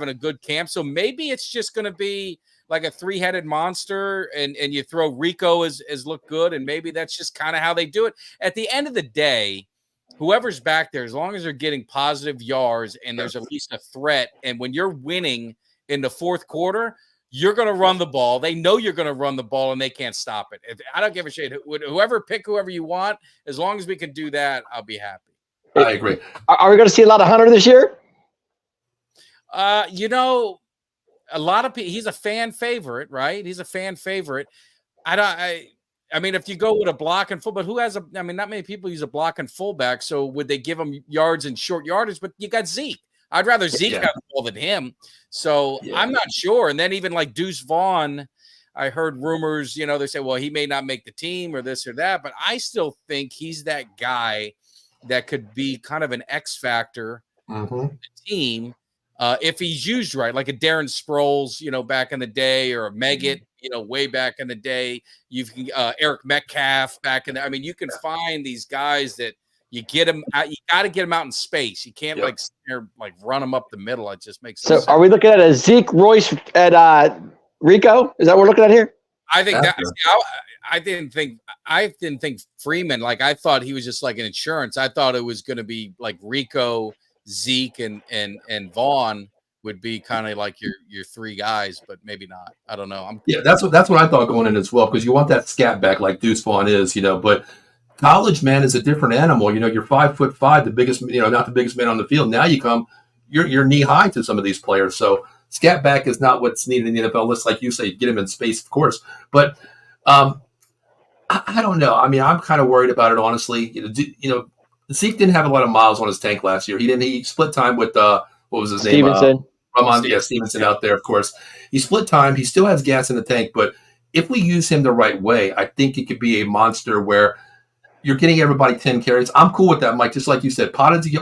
a good camp. So maybe it's just going to be like a 3-headed monster, and you throw Rico as look good, and maybe that's just kind of how they do it. At the end of the day, whoever's back there, as long as they're getting positive yards and there's at least a threat, and when you're winning in the fourth quarter, you're going to run the ball. They know you're going to run the ball, and they can't stop it. I don't give a shit. Whoever you want, as long as we can do that, I'll be happy. I agree. Are we going to see a lot of Hunter this year? You know, a lot of people. He's a fan favorite, right? He's a fan favorite. I mean, if you go with a block and full, but who has a? I mean, not many people use a block and fullback. So would they give him yards and short yardage? But you got Zeke. I'd rather Zeke have the ball than him. So I'm not sure. And then even like Deuce Vaughn, I heard rumors. You know, they say, well, he may not make the team or this or that. But I still think he's that guy that could be kind of an X factor for the team. If he's used right, like a Darren Sproles, you know, back in the day, or a Meggett, you know, way back in the day, you've Eric Metcalf back in. I mean, you can find these guys that you get them out. You got to get them out in space. You can't like run them up the middle. It just makes so. Sense. Are we looking at a Zeke, Royce, and Rico? Is that what we're looking at here? I think I didn't think Freeman. Like I thought he was just like an insurance. I thought it was going to be like Rico, Zeke, and Vaughn would be kind of like your three guys, but maybe not. I don't know. That's what I thought going in as well, because you want that scat back like Deuce Vaughn is, you know. But college, man, is a different animal. You know, you're 5'5", the biggest, you know, not the biggest man on the field. Now you come, you're knee high to some of these players. So scat back is not what's needed in the NFL. Let's, like you say, get him in space, of course. But I don't know. I mean, I'm kind of worried about it, honestly. You know, Zeke didn't have a lot of miles on his tank last year. He split time with what was his name? Stevenson out there, of course. He split time. He still has gas in the tank, but if we use him the right way, I think it could be a monster where you're getting everybody 10 carries. I'm cool with that, Mike. Just like you said, positive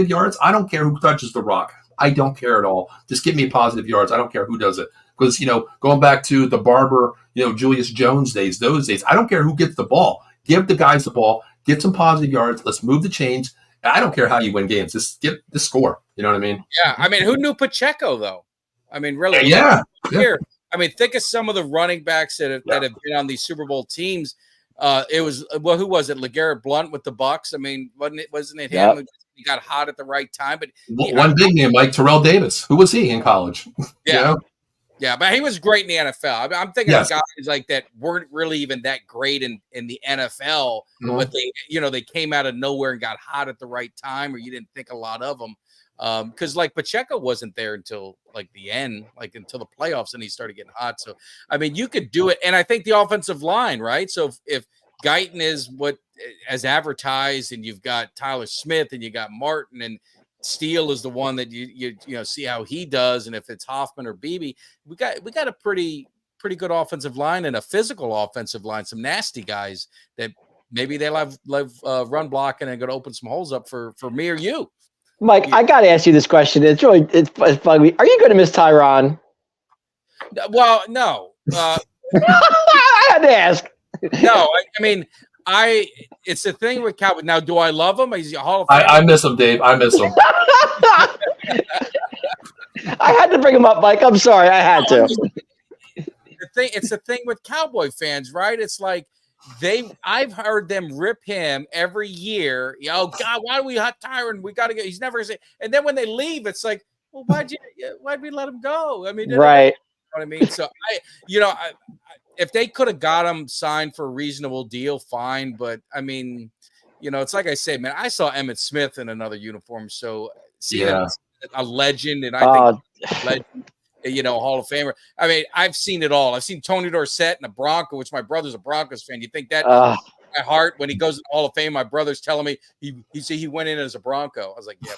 yards. I don't care who touches the rock. I don't care at all. Just give me positive yards. I don't care who does it. Because, you know, going back to the Barber, you know, Julius Jones days, those days, I don't care who gets the ball. Give the guys the ball. Get some positive yards. Let's move the chains. I don't care how you win games. Just get the score. You know what I mean? Yeah. I mean, who knew Pacheco, though? I mean, really? Yeah. Here, I mean, think of some of the running backs that have been on these Super Bowl teams. It was who was it? LeGarrette Blount with the Bucks. I mean, wasn't it him? He got hot at the right time. But one big name, like Terrell Davis. Who was he in college? Yeah. You know? Yeah, but he was great in the NFL. I mean, I'm thinking of guys like that weren't really even that great in the NFL, but they came out of nowhere and got hot at the right time, or you didn't think a lot of them. Because like Pacheco wasn't there until like the end, like until the playoffs, and he started getting hot. So I mean, you could do it, and I think the offensive line, right? So if Guyton is what as advertised, and you've got Tyler Smith, and you got Martin, and Steele is the one that you know see how he does, and if it's Hoffman or Beebe, we got a pretty good offensive line and a physical offensive line. Some nasty guys that maybe they'll have run blocking and going to open some holes up for me or you. Mike, I got to ask you this question. It's funny. Are you going to miss Tyron? Well, no. I had to ask. No, I mean, it's the thing with Cowboys. Now, do I love him? He's a Hall of Fame. I miss him, Dave. I miss him. I had to bring him up, Mike. I'm sorry. I had to. It's the thing with Cowboy fans, right? It's like I've heard them rip him every year. Oh God, why do we hot Tyron? We got to get. He's never say. And then when they leave, it's like, well, why'd we let him go? I mean, right. You know what I mean? So if they could have got him signed for a reasonable deal, fine. But I mean, you know, it's like I say, man, I saw Emmitt Smith in another uniform. So seeing a legend, and I think legend, you know, Hall of Famer. I mean, I've seen it all. I've seen Tony Dorsett in a Bronco, which my brother's a Broncos fan. You think that my heart when he goes to the Hall of Fame, my brother's telling me he went in as a Bronco. I was like, yeah.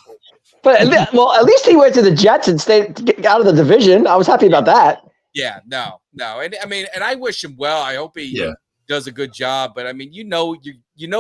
But at least he went to the Jets and stayed to get out of the division. I was happy about that. Yeah, no. And I mean, and I wish him well. I hope he does a good job. But I mean, you know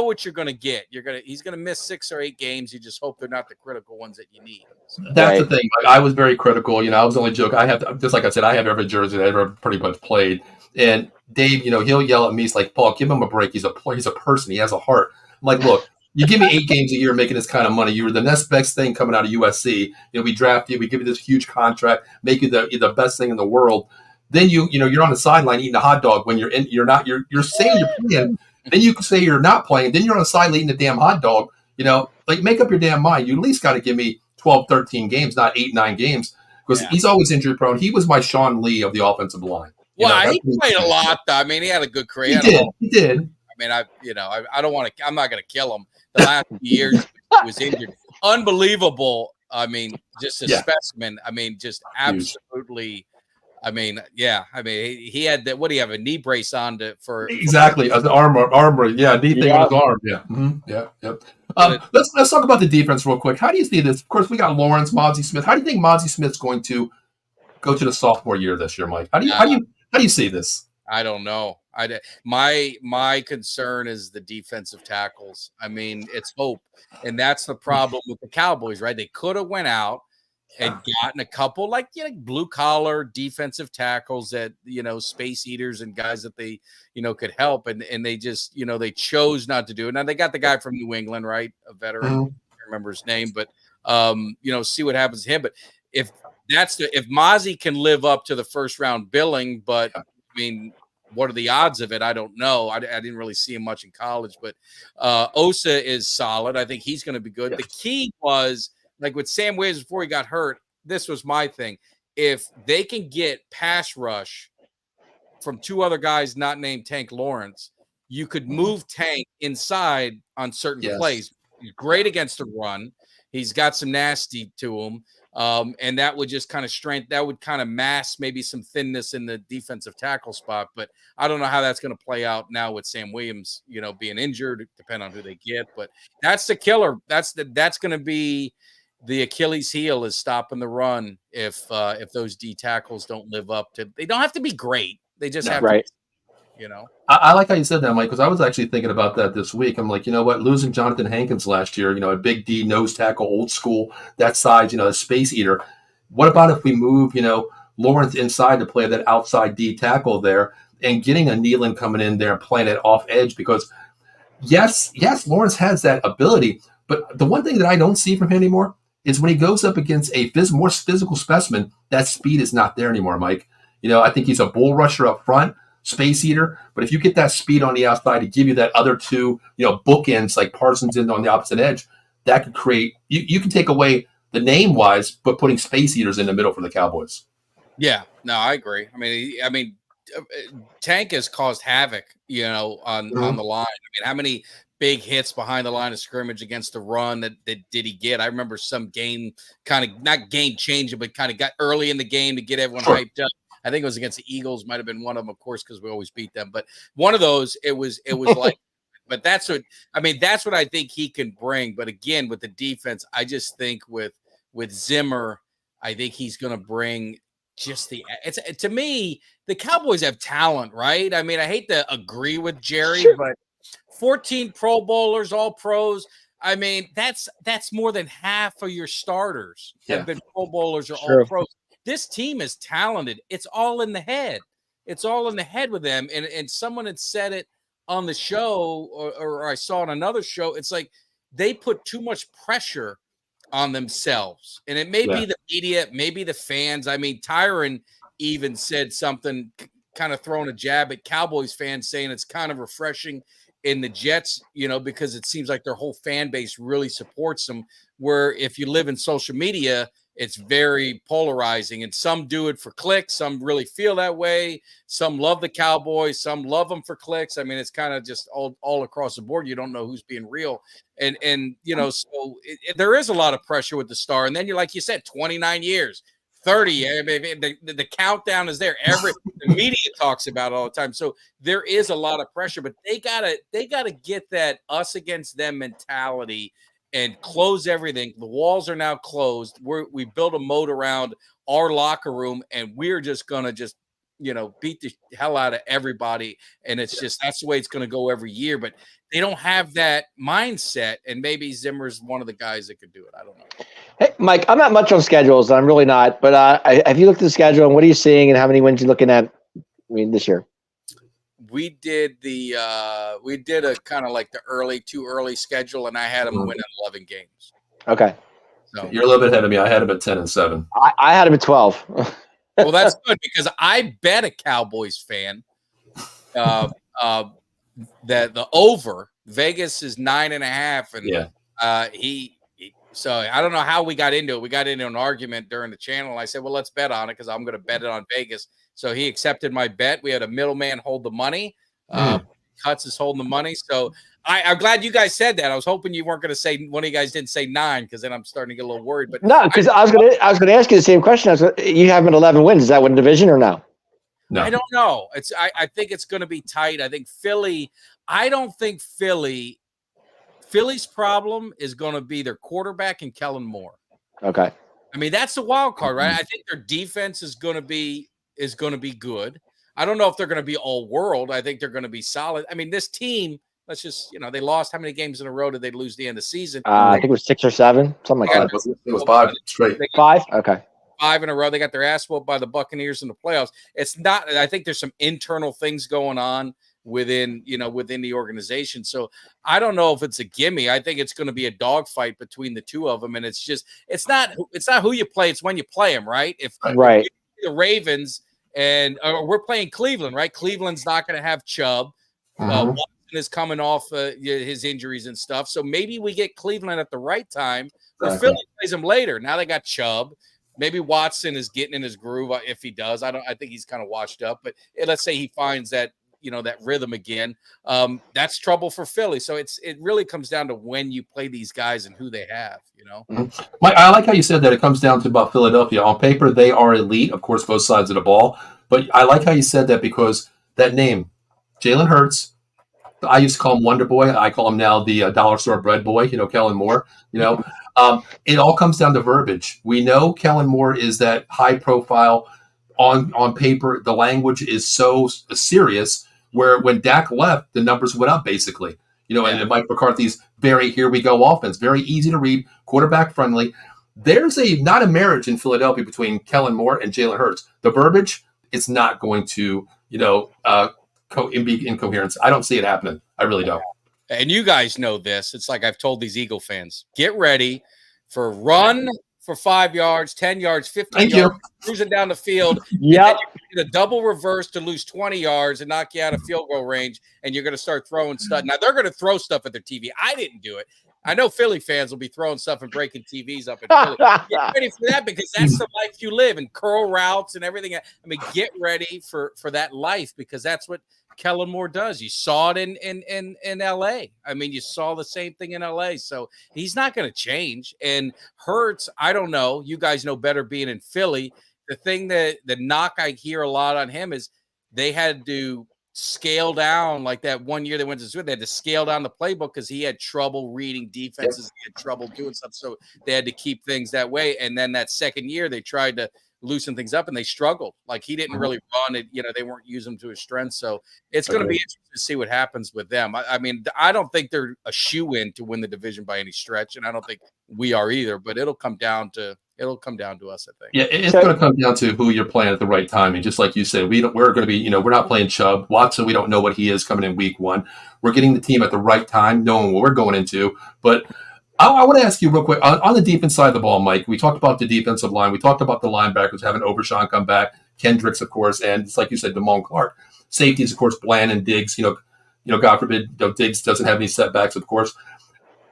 what you're gonna get. He's gonna miss 6 or 8 games. You just hope they're not the critical ones that you need. So. That's the thing. Like, I was very critical. You know, I was only joking. I have, just like I said, I have every jersey that I ever pretty much played. And Dave, you know, he'll yell at me. He's like, Paul, give him a break. He's a person. He has a heart. I'm like, look, you give me 8 games a year making this kind of money. You were the next best thing coming out of USC. You know, we draft you. We give you this huge contract, make you the best thing in the world. Then you're on the sideline eating a hot dog when you're saying you're playing. Then you can say you're not playing. Then you're on the sideline eating a damn hot dog. You know, like make up your damn mind. You at least got to give me 12, 13 games, not 8, 9 games, because he's always injury prone. He was my Sean Lee of the offensive line. Well, he played a lot, though. I mean, he had a good career. He did. I mean, I don't want to. I'm not going to kill him. The last few years, was injured. Unbelievable. I mean, just a specimen. I mean, just absolutely. I mean, yeah. I mean, he had that. What do you have? A knee brace on for exactly as an armor. Yeah, knee thing on his arm. Yeah, yep. Let's talk about the defense real quick. How do you see this? Of course, we got Lawrence, Mozzie Smith. How do you think Mozzie Smith's going to go to the sophomore year this year, Mike? How do you see this? I don't know. My concern is the defensive tackles. I mean, it's hope, and that's the problem with the Cowboys, right? They could have went out and gotten a couple like blue collar defensive tackles that space eaters and guys that they could help, and they just they chose not to do it. Now they got the guy from New England, right? A veteran, I can't remember his name, but see what happens to him. But if Mozzie can live up to the first round billing, but I mean, what are the odds of it? I don't know. I didn't really see him much in college, but Osa is solid. I think he's going to be good. The key was, like with Sam Williams before he got hurt, this was my thing. If they can get pass rush from two other guys not named Tank Lawrence, you could move Tank inside on certain plays. He's great against the run. He's got some nasty to him. And that would just kind of mask maybe some thinness in the defensive tackle spot. But I don't know how that's going to play out now with Sam Williams, being injured, depending on who they get. But that's the killer. That's going to be the Achilles heel, is stopping the run. If those D tackles don't live up to, they don't have to be great. They just have to, I like how you said that, Mike, because I was actually thinking about that this week. I'm like, you know what? Losing Jonathan Hankins last year, a big D nose tackle, old school, that size, a space eater. What about if we move, Lawrence inside to play that outside D tackle there and getting a Nealon coming in there and playing it off edge? Because yes, Lawrence has that ability, but the one thing that I don't see from him anymore is when he goes up against a more physical specimen, that speed is not there anymore, Mike. I think he's a bull rusher up front, space eater, but if you get that speed on the outside to give you that other two, bookends like Parsons in on the opposite edge, that could create, you can take away the name wise, but putting space eaters in the middle for the Cowboys. Yeah, no, I agree. I mean, Tank has caused havoc, on the line. I mean, how many big hits behind the line of scrimmage against the run that did he get? I remember some game kind of not game changing, but kind of got early in the game to get everyone hyped up. I think it was against the Eagles, might have been one of them, of course, because we always beat them. But one of those, it was like, but that's what I think he can bring. But again, with the defense, I just think with Zimmer, I think he's going to bring just to me, the Cowboys have talent, right? I mean, I hate to agree with Jerry, but 14 Pro Bowlers, all pros. I mean, that's more than half of your starters have been Pro Bowlers or all pros. This team is talented. It's all in the head. It's all in the head with them. And someone had said it on the show, or I saw on another show. It's like they put too much pressure on themselves. And it may be the media, maybe the fans. I mean, Tyron even said something, kind of throwing a jab at Cowboys fans, saying it's kind of refreshing in the Jets, because it seems like their whole fan base really supports them. Where if you live in social media, it's very polarizing, and some do it for clicks. Some really feel that way. Some love the Cowboys. Some love them for clicks. I mean, it's kind of just all across the board. You don't know who's being real. And so there is a lot of pressure with the star. And then you're, like you said, 29 years, 30. The countdown is there. The media talks about it all the time. So there is a lot of pressure, but they gotta get that us against them mentality and close everything. The walls are now closed. We built a moat around our locker room, and we're just gonna beat the hell out of everybody. And it's just, that's the way it's gonna go every year. But they don't have that mindset, and maybe Zimmer's one of the guys that could do it. I don't know. Hey, Mike, I'm not much on schedules. I'm really not. But have you looked at the schedule, and what are you seeing, and how many wins are you looking at this year? We did a kind of like the too early schedule, and I had them winning 11 games. Okay. So you're a little bit ahead of me. I had them at 10-7. I had them at 12. Well, that's good, because I bet a Cowboys fan that the over Vegas is 9.5, and so I don't know how we got into it. We got into an argument during the channel. I said, well, let's bet on it, because I'm going to bet it on Vegas. So he accepted my bet. We had a middleman hold the money. Cuts is holding the money. So I'm glad you guys said that. I was hoping you weren't going to say one of you guys didn't say 9 because then I'm starting to get a little worried. But no, because I was gonna ask you the same question. You have 11 wins. Is that win division or no? No, I don't know. I think it's going to be tight. I think Philly. I don't think Philly's problem is going to be their quarterback and Kellen Moore. Okay. I mean, that's the wild card, right? I think their defense is going to be good. I don't know if they're going to be all world. I think they're going to be solid. I mean, this team, let's just, they lost how many games in a row did they lose the end of the season? I think it was 6 or 7, something like that. It was 5 straight. 5? Okay. 5 in a row. They got their ass whooped by the Buccaneers in the playoffs. It's not, I think there's some internal things going on within the organization. So I don't know if it's a gimme. I think it's going to be a dogfight between the two of them. And it's not who you play. It's when you play them, right? If the Ravens we're playing Cleveland, right? Cleveland's not going to have Chubb. Watson is coming off his injuries and stuff. So maybe we get Cleveland at the right time. Or Philly plays them later. Now they got Chubb. Maybe Watson is getting in his groove if he does. I think he's kind of washed up. But let's say he finds that that rhythm again. That's trouble for Philly. So it really comes down to when you play these guys and who they have. Mike, I like how you said that it comes down to about Philadelphia. On paper, they are elite, of course, both sides of the ball. But I like how you said that because that name, Jalen Hurts. I used to call him Wonder Boy. I call him now the dollar store bread boy. Kellen Moore. It all comes down to verbiage. We know Kellen Moore is that high profile. On paper, the language is so serious. Where when Dak left, the numbers went up basically. And Mike McCarthy's very here we go offense, very easy to read, quarterback friendly. There's not a marriage in Philadelphia between Kellen Moore and Jalen Hurts. The verbiage, it's not going to be incoherence. I don't see it happening. I really don't. And you guys know this. It's like I've told these Eagle fans: get ready for a run for 5 yards, 10 yards, 15 yards, cruising down the field. Yep. A double reverse to lose 20 yards and knock you out of field goal range, and you're going to start throwing stuff. Now, they're going to throw stuff at their TV. I didn't do it. I know Philly fans will be throwing stuff and breaking TVs up in Philly. Get ready for that because that's the life you live, and curl routes and everything. I mean, get ready for that life because that's what Kellen Moore does. You saw it in L.A. I mean, you saw the same thing in L.A. So he's not going to change. And Hurts, I don't know. You guys know better being in Philly. The thing the knock I hear a lot on him is they had to scale down, like that one year they went to Sweden, they had to scale down the playbook because he had trouble reading defenses. He had trouble doing stuff. So they had to keep things that way. And then that second year they tried to loosen things up and they struggled. Like he didn't really run it. They weren't using him to his strengths. So it's going to be interesting to see what happens with them. I mean, I don't think they're a shoe-in to win the division by any stretch. And I don't think we are either, but it'll come down to us, I think. Yeah, it's going to come down to who you're playing at the right time. And just like you said, we're going to be, we're not playing Chubb. Watson, we don't know what he is coming in week 1. We're getting the team at the right time, knowing what we're going into. But I want to ask you real quick, on the defense side of the ball, Mike, we talked about the defensive line. We talked about the linebackers having Overshawn come back, Kendricks, of course, and it's like you said, Damone Clark. Safeties, of course, Bland and Diggs. God forbid Diggs doesn't have any setbacks, of course.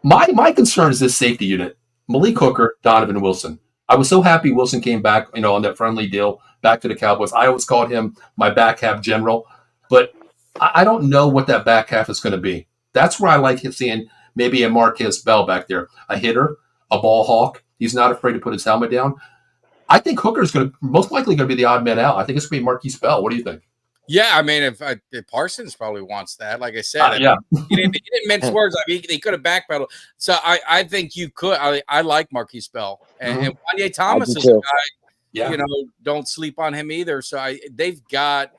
My concern is this safety unit. Malik Hooker, Donovan Wilson. I was so happy Wilson came back, on that friendly deal back to the Cowboys. I always called him my back half general, but I don't know what that back half is going to be. That's where I like seeing maybe a Marquez Bell back there, a hitter, a ball hawk. He's not afraid to put his helmet down. I think Hooker's most likely going to be the odd man out. I think it's going to be Marquise Bell. What do you think? Yeah, I mean, if Parsons probably wants that, like I said, he didn't mince words. I mean, he could have backpedaled. So I think you could. I like Marquise Bell and Wanye Thomas is a guy. Yeah. Don't sleep on him either. So they've got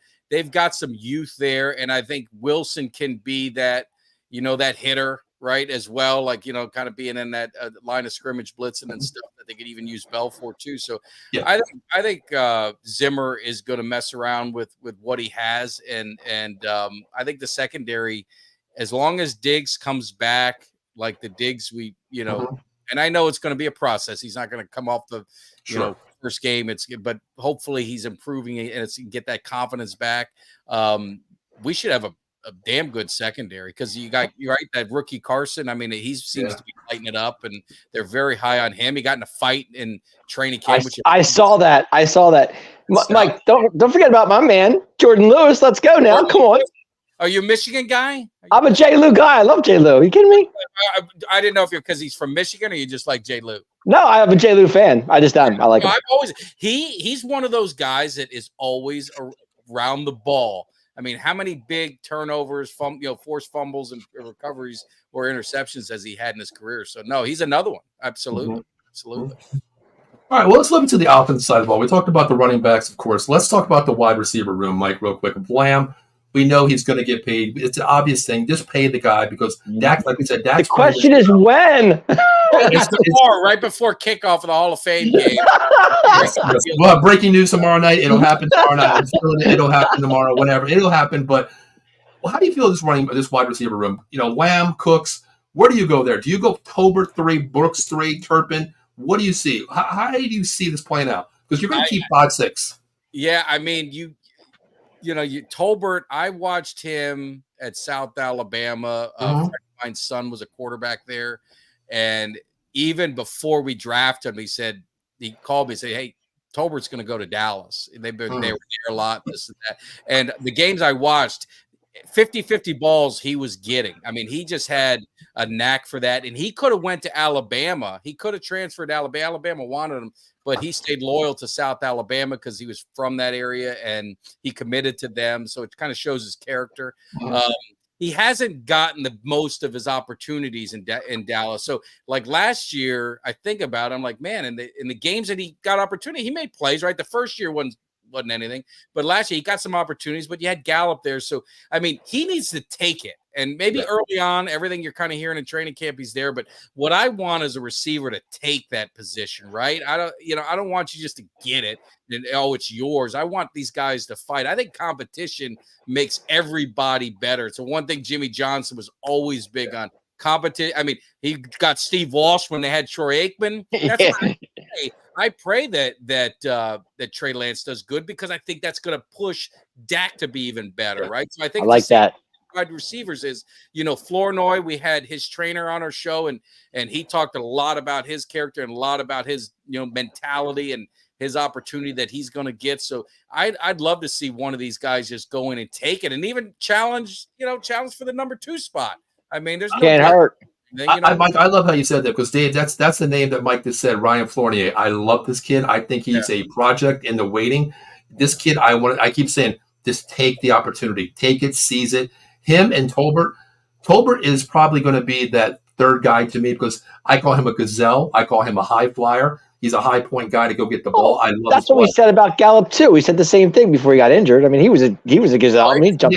some youth there, and I think Wilson can be that that hitter. Right, as well, like kind of being in that line of scrimmage, blitzing and stuff that they could even use Bell for too. So, yeah. I think Zimmer is going to mess around with what he has, and I think the secondary, as long as Diggs comes back, like the Diggs and I know it's going to be a process. He's not going to come off the first game. But hopefully he's improving and it's get that confidence back. We should have a damn good secondary because you're right, that rookie Carson. I mean, he seems to be lighting it up, and they're very high on him. He got in a fight in training camp. I saw that. Mike, don't forget about my man Jordan Lewis. Let's go now. Come on. Are you a Michigan guy? I'm a J. Lou guy. I love J. Lou. Are you kidding me? I didn't know if you're because he's from Michigan or you just like J. Lou. No, I'm a J. Lou fan. I just am. I like him. I've always he's one of those guys that is always around the ball. I mean, how many big turnovers, forced fumbles and recoveries or interceptions has he had in his career? So no, he's another one. Absolutely, absolutely. All right, well, let's look into the offensive side of the ball. We talked about the running backs, of course. Let's talk about the wide receiver room, Mike, real quick. Lamb, we know he's going to get paid. It's an obvious thing. Just pay the guy because Dak, like we said, Dak's the question is when. It's right before kickoff of the Hall of Fame game. Yes. We'll have breaking news tomorrow night. It'll happen tomorrow night. It'll happen tomorrow, whatever. It'll happen. But how do you feel this wide receiver room? Lamb, Cooks. Where do you go there? Do you go Tolbert 3, Brooks 3, Turpin? What do you see? How do you see this playing out? Because you're going to keep 5-6. Yeah, I mean, you Tolbert. I watched him at South Alabama. My son was a quarterback there, and even before we drafted him, he called me and said, "Hey, Tolbert's going to go to Dallas." They were there a lot, this and that. And the games I watched, 50-50 balls he was getting. I mean, he just had a knack for that. And he could have went to Alabama. He could have transferred to Alabama. Alabama wanted him, but he stayed loyal to South Alabama because he was from that area and he committed to them. So it kind of shows his character. He hasn't gotten the most of his opportunities in Dallas. So like last year, I think about it, I'm like, man, in the games that he got opportunity, he made plays, right? The first year wasn't anything, but last year he got some opportunities, but you had Gallup there. So, I mean, he needs to take it. And maybe early on, everything you're kind of hearing in training camp, he's there. But what I want is a receiver to take that position, right? I don't want you just to get it and it's yours. I want these guys to fight. I think competition makes everybody better. It's the one thing Jimmy Johnson was always big on. Competition. I mean, he got Steve Walsh when they had Troy Aikman. That's I pray that Trey Lance does good because I think that's going to push Dak to be even better, right? So I think I like that. Wide receivers is, Flournoy, we had his trainer on our show and he talked a lot about his character and a lot about his, mentality and his opportunity that he's going to get. So I'd love to see one of these guys just go in and take it and even challenge for the number 2 spot. I mean, there's no can't hurt. Mike, I love how you said that because Dave, that's the name that Mike just said. Ryan Fournier. I love this kid. I think he's a project in the waiting. This kid, I keep saying, just take the opportunity, take it, seize it. Him and Tolbert. Tolbert is probably going to be that third guy to me because I call him a gazelle. I call him a high flyer. He's a high point guy to go get the ball. I love. That's what we said about Gallup too. We said the same thing before he got injured. I mean, he was a gazelle. I mean, he jumped.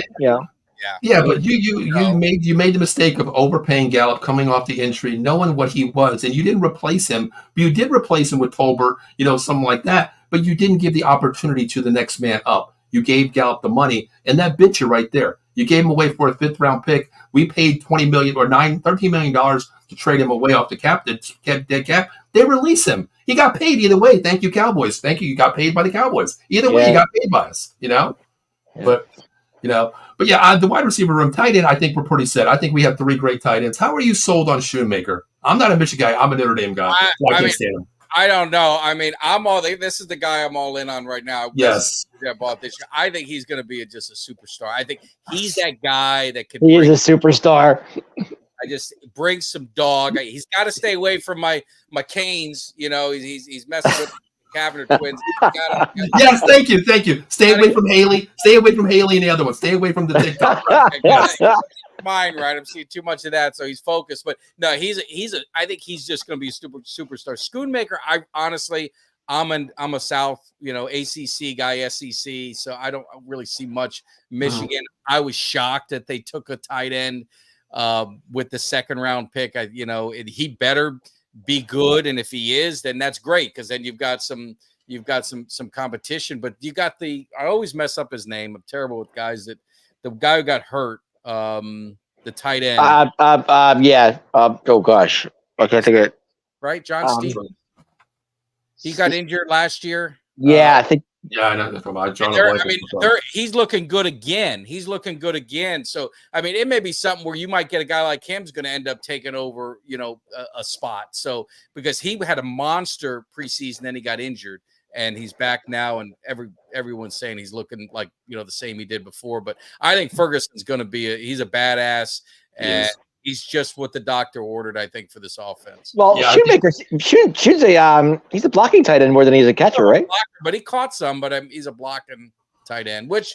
Yeah, but you made the mistake of overpaying Gallup coming off the injury, knowing what he was, and you didn't replace him. But you did replace him with Tolbert, something like that. But you didn't give the opportunity to the next man up. You gave Gallup the money, and that bit you right there. You gave him away for a 5th round pick. We paid $20 million or $13 million to trade him away off the cap, dead cap. They release him. He got paid either way. Thank you, Cowboys. Thank you. You got paid by the Cowboys. Either way, you got paid by us. Yeah. But the wide receiver room, tight end, I think we're pretty set. I think we have 3 great tight ends. How are you sold on Shoemaker? I'm not a Michigan guy. I'm a Notre Dame guy. I can't stand him. I don't know. I mean, this is the guy I'm all in on right now. Yes. I bought this year. I think he's going to be just a superstar. I think he's that guy that can. He is a superstar. I just bring some dog. He's got to stay away from my Canes. He's messing with the Kavanagh twins. Yes, thank you. Stay away from Haley. Stay away from Haley and the other one. Stay away from the TikTok. Right? Mine, right? I'm seeing too much of that, so he's focused. But no, I think he's just going to be a superstar. Schoonmaker, I'm a South, ACC guy, SEC, so I don't really see much Michigan. I was shocked that they took a tight end with the 2nd round pick. He better be good, and if he is, then that's great because then you've got some competition. But you got I always mess up his name. I'm terrible with guys. The guy who got hurt. The tight end. Oh gosh, I can't think of it. Right, John Stevens. He got injured last year. Yeah, I think. Yeah, I know. He's looking good again. So, I mean, it may be something where you might get a guy like him's going to end up taking over, a spot. So, because he had a monster preseason, then he got injured. and he's back now, and everyone's saying he's looking like the same he did before. But I think Ferguson's going to be he's a badass, and he's just what the doctor ordered, I think, for this offense. Well, Shoemaker, he's a blocking tight end more than he's a catcher, right? Blocker, but he caught some, but he's a blocking tight end, which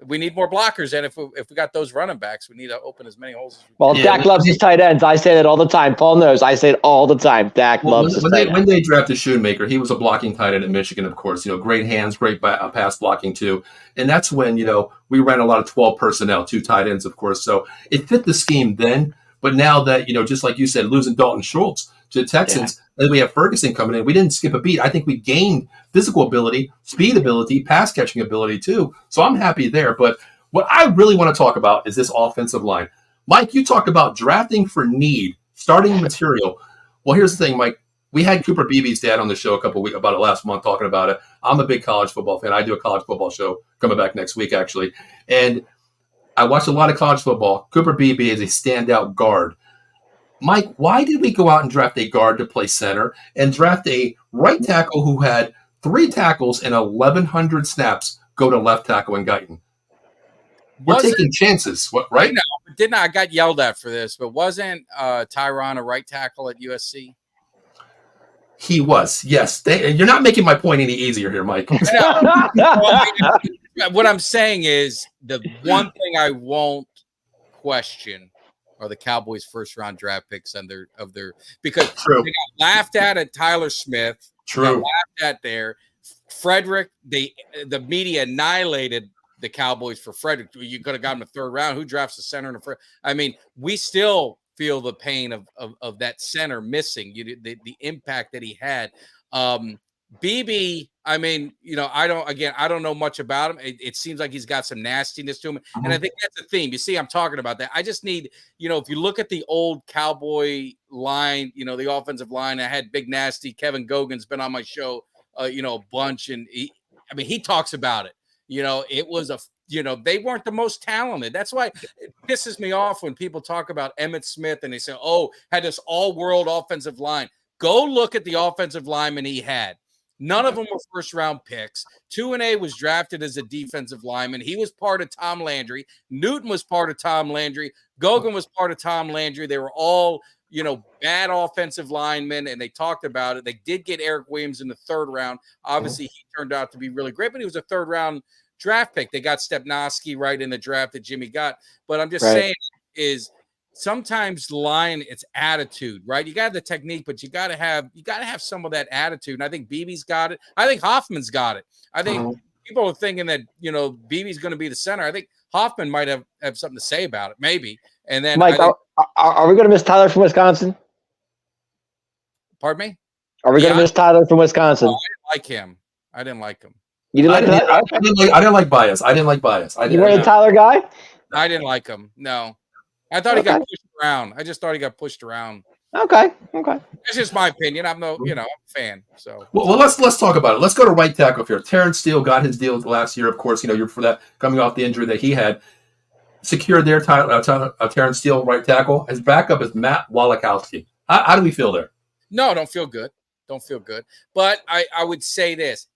we need more blockers. And if we got those running backs, we need to open as many holes as we can. Well, Dak loves his tight ends. I say that all the time. Paul knows. I say it all the time. Dak loves his tight ends. When they drafted Shoemaker, he was a blocking tight end at Michigan, of course. Great hands, great pass blocking too. And that's when, we ran a lot of 12 personnel, 2 tight ends, of course. So it fit the scheme then. But now that, just like you said, losing Dalton Schultz to the Texans, and we have Ferguson coming in, we didn't skip a beat. I think we gained physical ability, speed ability, pass catching ability too. So I'm happy there. But what I really want to talk about is this offensive line. Mike, you talked about drafting for need, starting material. Well, here's the thing, Mike. We had Cooper Beebe's dad on the show a couple of weeks about it last month talking about it. I'm a big college football fan. I do a college football show coming back next week, actually. And I watched a lot of college football. Cooper Beebe is a standout guard. Mike, why did we go out and draft a guard to play center and draft a right tackle who had 3 tackles and 1,100 snaps go to left tackle in Guyton? We're taking chances, right? I got yelled at for this, but wasn't Tyron a right tackle at USC? He was, yes. You're not making my point any easier here, Mike. What I'm saying is the one thing I won't question are the Cowboys' first-round draft picks because they got laughed at Tyler Smith. True. They got laughed at there. Frederick, the media annihilated the Cowboys for Frederick. You could have gotten a 3rd round. Who drafts the center in the first? I mean, we still feel the pain of that center missing. The impact that he had. BB, I mean, I don't know much about him. It seems like he's got some nastiness to him. Mm-hmm. And I think that's the theme. You see, I'm talking about that. I just need, if you look at the old Cowboy line, the offensive line, I had Big Nasty. Kevin Gogan's been on my show, a bunch. And he talks about it. It was they weren't the most talented. That's why it pisses me off when people talk about Emmitt Smith and they say, had this all-world offensive line. Go look at the offensive lineman he had. None of them were first-round picks. 2A was drafted as a defensive lineman. He was part of Tom Landry. Newton was part of Tom Landry. Gogan was part of Tom Landry. They were all, bad offensive linemen, and they talked about it. They did get Eric Williams in the 3rd round. Obviously, he turned out to be really great, but he was a 3rd-round draft pick. They got Stepnoski right in the draft that Jimmy got. But I'm just saying is sometimes line, it's attitude, right? You got the technique, but you got to have some of that attitude. And I think BB's got it. I think Hoffman's got it. I think people are thinking that, BB's going to be the center. I think Hoffman might have something to say about it, maybe. And then Mike, are we going to miss Tyler from Wisconsin? Pardon me? Are we going to miss Tyler from Wisconsin? I didn't like him. You didn't like that? I didn't like Bias. You weren't a Tyler guy? I didn't like him. No. I thought he got pushed around. I just thought he got pushed around. Okay. That's just my opinion. I'm I'm a fan. So well, let's talk about it. Let's go to right tackle here. Terrence Steele got his deal last year, of course. You're for that coming off the injury that he had. Secured their Terrence Steele right tackle. His backup is Matt Walikowski. How do we feel there? No, don't feel good. But I would say this: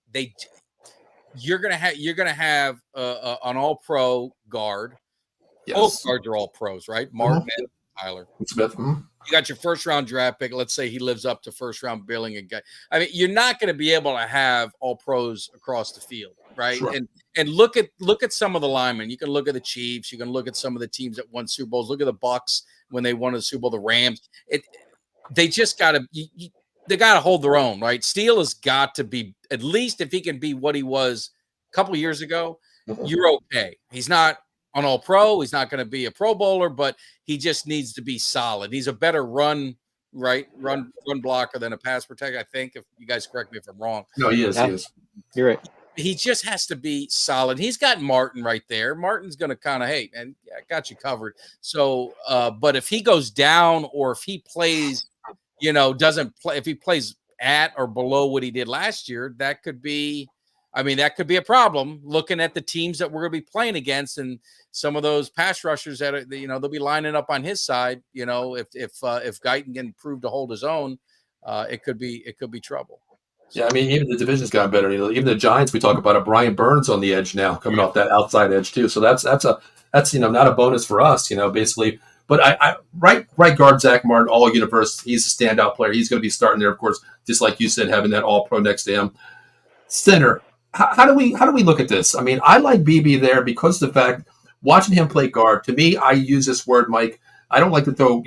you're gonna have an all-pro guard. Yes. Both guards are all pros, right? Martin and Tyler Smith. You got your 1st-round draft pick. Let's say he lives up to 1st-round billing. You're not going to be able to have all pros across the field, right? Sure. And look at some of the linemen. You can look at the Chiefs. You can look at some of the teams that won Super Bowls. Look at the Bucks when they won the Super Bowl. The Rams. They just got to. They got to hold their own, right? Steele has got to be, at least if he can be what he was a couple of years ago, you're okay. He's not an all-pro. He's not going to be a Pro Bowler, but he just needs to be solid. He's a better run blocker than a pass protector, I think. If you guys correct me if I'm wrong. No, he is. He is. You're right. He just has to be solid. He's got Martin right there. Martin's going to kind of, hey, man, I got you covered. So, but if he goes down or if he plays, doesn't play, if he plays at or below what he did last year, that could be a problem looking at the teams that we're going to be playing against and some of those pass rushers that they'll be lining up on his side. If Guyton can prove to hold his own, it could be trouble. Yeah, I mean, even the division's gotten better. Even the Giants, we talk about it. Brian Burns on the edge now, coming off that outside edge too. So that's not a bonus for us, basically. But right guard Zach Martin, all universe. He's a standout player. He's going to be starting there, of course, just like you said, having that All Pro next to him. Center. How do we look at this? I mean, I like BB there because of the fact watching him play guard. To me, I use this word, Mike. I don't like to throw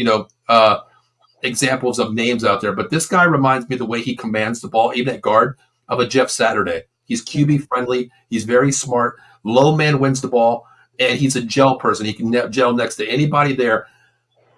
examples of names out there, but this guy reminds me of the way he commands the ball, even at guard, of a Jeff Saturday. He's QB friendly. He's very smart. Low man wins the ball, and he's a gel person. He can gel next to anybody there.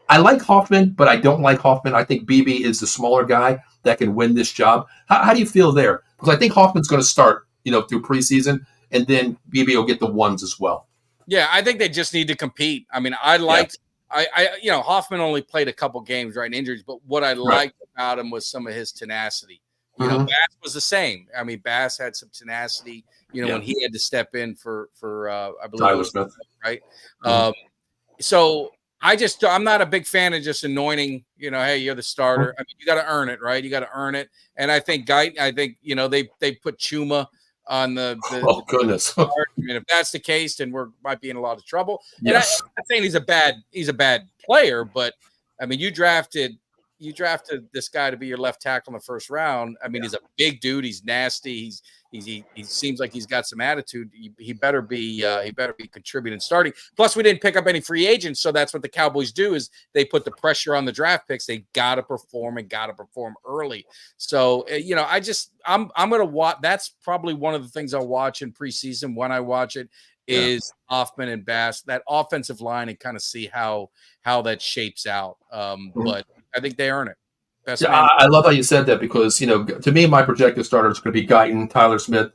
I like Hoffman, but I don't like Hoffman. I think BB is the smaller guy that can win this job. How do you feel there? Because I think Hoffman's going to start, through preseason, and then BB will get the ones as well. Yeah, I think they just need to compete. I mean, Hoffman only played a couple games, right, in injuries, but what I liked about him was some of his tenacity. Bass was the same. I mean, Bass had some tenacity, when he had to step in for I believe Tyler Smith, right? So I'm not a big fan of just anointing, hey, you're the starter. I mean, you got to earn it, right? You got to earn it. And I think they put Chuma on the oh goodness. I mean, if that's the case, then might be in a lot of trouble. Yes. And I'm not saying he's a bad player, but I mean, you drafted this guy to be your left tackle in the first round. I mean, he's a big dude. He's nasty. He seems like he's got some attitude. He better be contributing, starting. Plus, we didn't pick up any free agents, so that's what the Cowboys do is they put the pressure on the draft picks. They got to perform and got to perform early. So I'm gonna watch. That's probably one of the things I'll watch in preseason when I watch it is Hoffman and Bass, that offensive line, and kind of see how that shapes out. But I think they earn it. I love how you said that because, to me, my projected starters are going to be Guyton, Tyler Smith.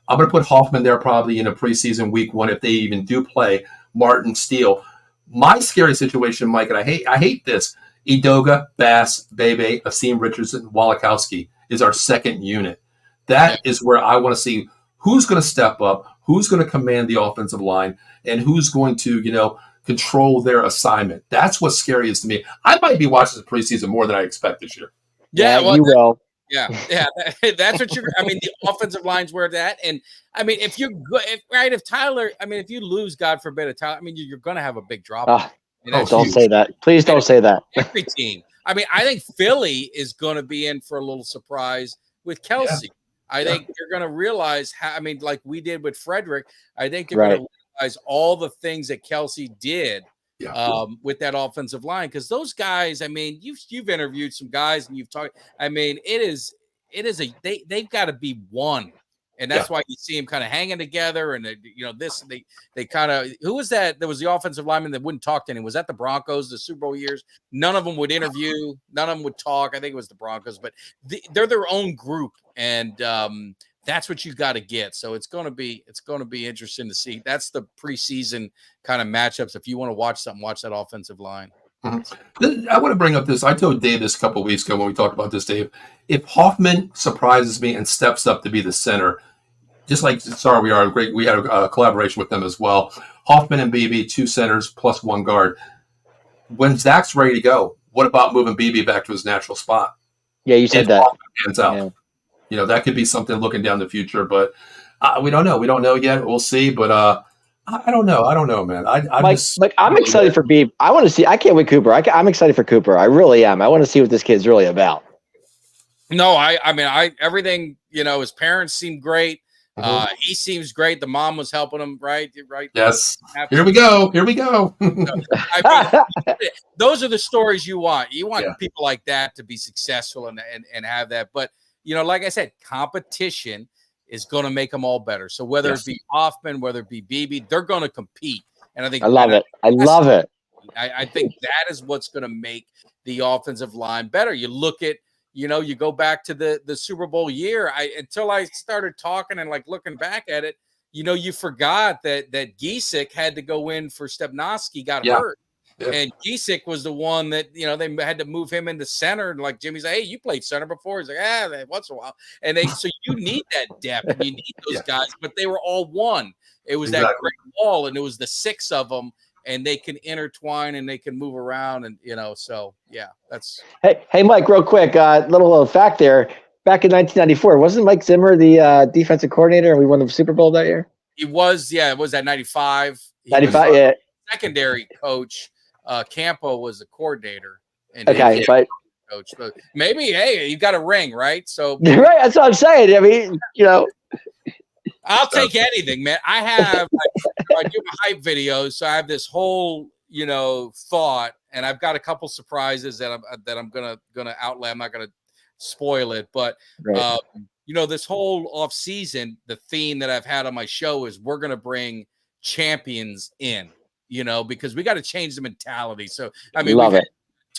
I'm going to put Hoffman there probably in a preseason week one if they even do play. Martin, Steele. My scary situation, Mike, and I hate this. Edoga, Bass, Bebe, Asim Richardson, Walikowski is our second unit. That is where I want to see who's going to step up, who's going to command the offensive line, and who's going to, control their assignment. That's what's scariest to me. I might be watching the preseason more than I expect this year. Yeah, well, you will. Yeah. That's what you're. I mean, the offensive line's where that, and I mean, if you lose, God forbid, a Tyler, I mean, you're going to have a big drop. Don't say that. Please don't say that. Every team. I mean, I think Philly is going to be in for a little surprise with Kelsey. Yeah. I think they're going to realize like we did with Frederick. I think they're going to realize all the things that Kelsey did with that offensive line, because those guys, I mean, you've interviewed some guys and you've talked. I mean, they've got to be one, and that's why you see them kind of hanging together. And they kind of, who was that? There was the offensive lineman that wouldn't talk to anyone. Was that the Broncos, the Super Bowl years? None of them would interview. None of them would talk. I think it was the Broncos, but they're their own group, and that's what you got to get. So it's going to be interesting to see. That's the preseason kind of matchups. If you want to watch something, watch that offensive line. Mm-hmm. I want to bring up this. I told Dave this a couple of weeks ago when we talked about this, Dave. If Hoffman surprises me and steps up to be the center, just like we are great. We had a collaboration with them as well. Hoffman and BB, 2 centers plus 1 guard. When Zach's ready to go, what about moving BB back to his natural spot? Yeah, you said that. Hands out. Yeah. That could be something looking down the future, but we don't know. We don't know yet. We'll see, but I don't know. I don't know, man. I'm excited for BB. I want to see. I can't wait Cooper. I'm excited for Cooper. I really am. I want to see what this kid's really about. No, I mean, everything. His parents seem great. He seems great. The mom was helping him, right? Yes. Here we go. I mean, those are the stories you want. You want people like that to be successful and have that. But like I said, competition is going to make them all better. So whether it be Hoffman, whether it be BB, they're going to compete. And I think I love it. I love it. I think that is what's going to make the offensive line better. You look at, you go back to the Super Bowl year. Until I started talking and like looking back at it, you forgot that Giesick had to go in for Stepnoski, got hurt. Yeah. And Giesick was the one that, they had to move him into center. And like Jimmy said, hey, you played center before. He's like, once in a while. And so you need that depth and you need those guys, but they were all one. It was that great wall, and it was the 6 of them, and they can intertwine and they can move around. And, so yeah, that's. Hey, Mike, real quick, little fact there. back in 1994. Wasn't Mike Zimmer the defensive coordinator, and we won the Super Bowl that year? He was, it was at 95. 95, yeah. Secondary coach. Campo was the coordinator. And okay, but coach. But maybe, hey, you got a ring, right? So right, that's what I'm saying. I mean, I'll take anything, man. I have I do my hype videos, so I have this whole thought, and I've got a couple surprises that I'm gonna outlay. I'm not gonna spoil it, but right. This whole off season, the theme that I've had on my show is we're gonna bring champions in, because we got to change the mentality. So I mean, love it.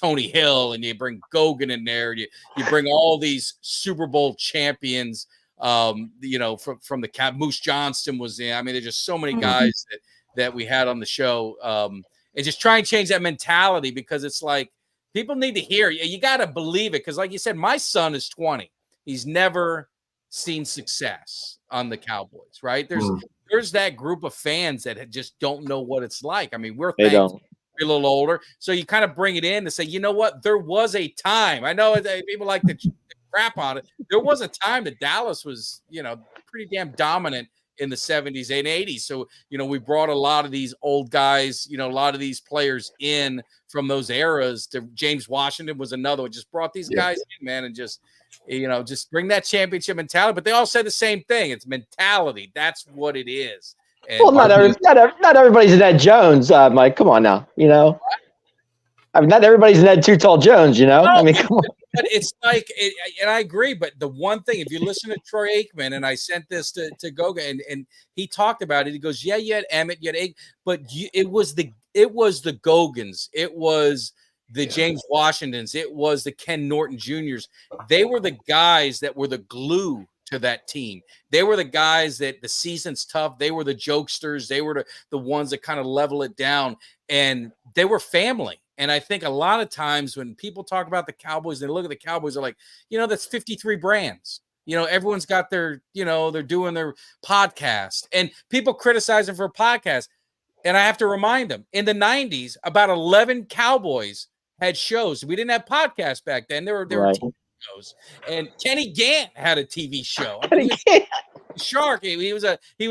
Tony Hill, and you bring Gogan in there, you bring all these Super Bowl champions. From the Cap, Moose Johnston was in. I mean, there's just so many guys that we had on the show, and just try and change that mentality, because it's like people need to hear you got to believe it, because like you said, my son is 20. He's never seen success on the Cowboys, right? There's that group of fans that just don't know what it's like. I mean, we're thankful we're a little older, so you kind of bring it in to say, you know what, there was a time. I know people like to crap on it. There was a time that Dallas was, pretty damn dominant in the 70s and 80s. So, we brought a lot of these old guys, a lot of these players in from those eras. James Washington was another one. Just brought these guys in, man, and just bring that championship mentality. But they all said the same thing. It's mentality. That's what it is. And well, not everybody's Ned Jones, Mike. Come on now, I mean, not everybody's Ned Too Tall Jones, No, I mean, come on. But it's like, and I agree. But the one thing, if you listen to Troy Aikman, and I sent this to Goga, and he talked about it. He goes, "Yeah, you had Emmett, you had Aikman, but it was the Gogans, it was the James Washingtons, it was the Ken Norton Juniors. They were the guys that were the glue to that team. They were the guys that the season's tough. They were the jokesters. They were the ones that kind of level it down, and they were family." And I think a lot of times when people talk about the Cowboys, they look at the Cowboys, they're like, that's 53 brands. Everyone's got their, they're doing their podcast, and people criticize them for a podcast. And I have to remind them, in the 90s, about 11 Cowboys had shows. We didn't have podcasts back then. There were TV shows. And Kenny Gant had a TV show. Shark, he was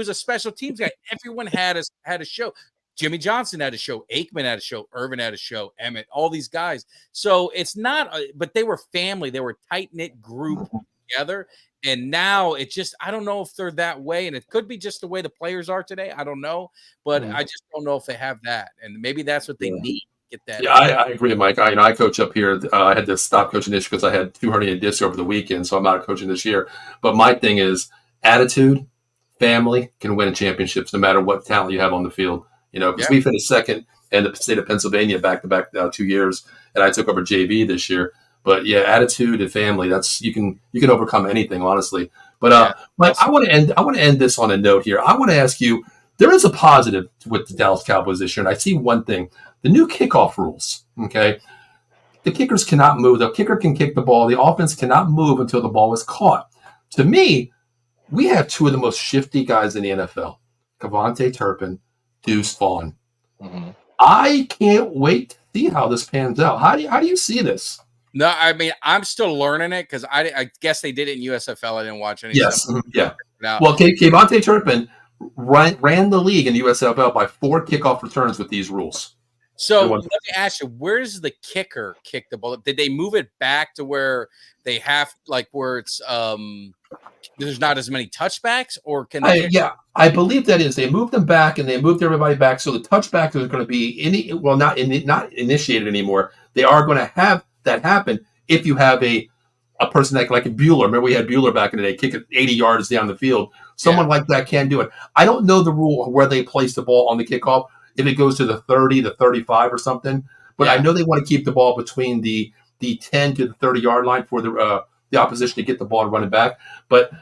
a special teams guy. Everyone had a show. Jimmy Johnson had a show, Aikman had a show, Irvin had a show, Emmett, all these guys. So it's not, but they were family. They were a tight-knit group together. And now it just, I don't know if they're that way. And it could be just the way the players are today. I don't know. But I just don't know if they have that. And maybe that's what they need to get that. Yeah, I agree, Mike. I coach up here. I had to stop coaching this because I had 2 herniated discs over the weekend. So I'm not coaching this year. But my thing is attitude, family can win championships no matter what talent you have on the field. Because we finished second in the state of Pennsylvania back-to-back 2 years, and I took over JV this year. But yeah, attitude and family, that's you can overcome anything, honestly. But Mike, I want to end this on a note here. I want to ask you, there is a positive with the Dallas Cowboys this year, and I see one thing: the new kickoff rules. Okay, the kickers cannot move. The kicker can kick the ball. The offense cannot move until the ball is caught. To me, we have 2 of the most shifty guys in the NFL: Cavante Turpin, Deuce Vaughn. Mm-hmm. I can't wait to see how this pans out. How do you see this? No, I mean, I'm still learning it because I guess they did it in USFL. I didn't watch any. Yes, yeah. Well, Cavante Turpin ran the league in USFL by 4 kickoff returns with these rules. So let me ask you, where's the kicker kick the ball? Did they move it back to where they have, like, where it's there's not as many touchbacks, or can they? I believe that is. They moved them back, and they moved everybody back. So the touchback is going to be not initiated anymore. They are going to have that happen if you have a person like a Bueller. Remember, we had Bueller back in the day, kick it 80 yards down the field. Someone like that can do it. I don't know the rule where they place the ball on the kickoff, if it goes to the 30, the 35 or something. But I know they want to keep the ball between the 10 to the 30-yard line for the opposition to get the ball and run it back. But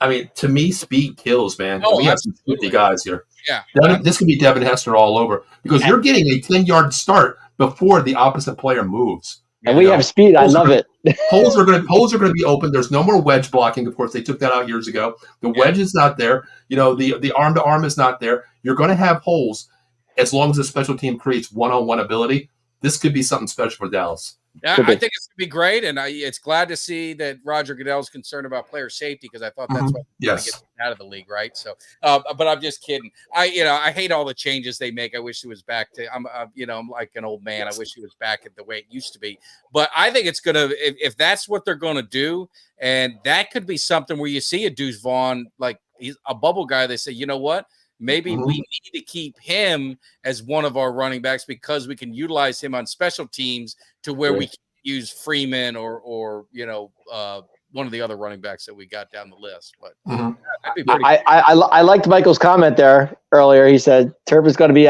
I mean, to me, speed kills, man. We have some 50 guys here. Yeah, this could be Devin Hester all over, because you're getting a 10-yard start before the opposite player moves. And we have speed. I love it. Holes are going to be open. There's no more wedge blocking. Of course, they took that out years ago. The wedge is not there. The arm to arm is not there. You're going to have holes as long as the special team creates one-on-one ability. This could be something special for Dallas. Yeah, I think it's going to be great, and it's glad to see that Roger Goodell's concerned about player safety because I thought that's what going to get out of the league, right? So, but I'm just kidding. I hate all the changes they make. I wish it was back to I'm like an old man. I wish it was back at the way it used to be. But I think it's gonna if that's what they're going to do, and that could be something where you see a Deuce Vaughn like he's a bubble guy. They say, you know what? Maybe we need to keep him as one of our running backs because we can utilize him on special teams to where we can use Freeman or one of the other running backs that we got down the list. But that'd be pretty cool. I liked Michael's comment there earlier. He said Turpin's going to be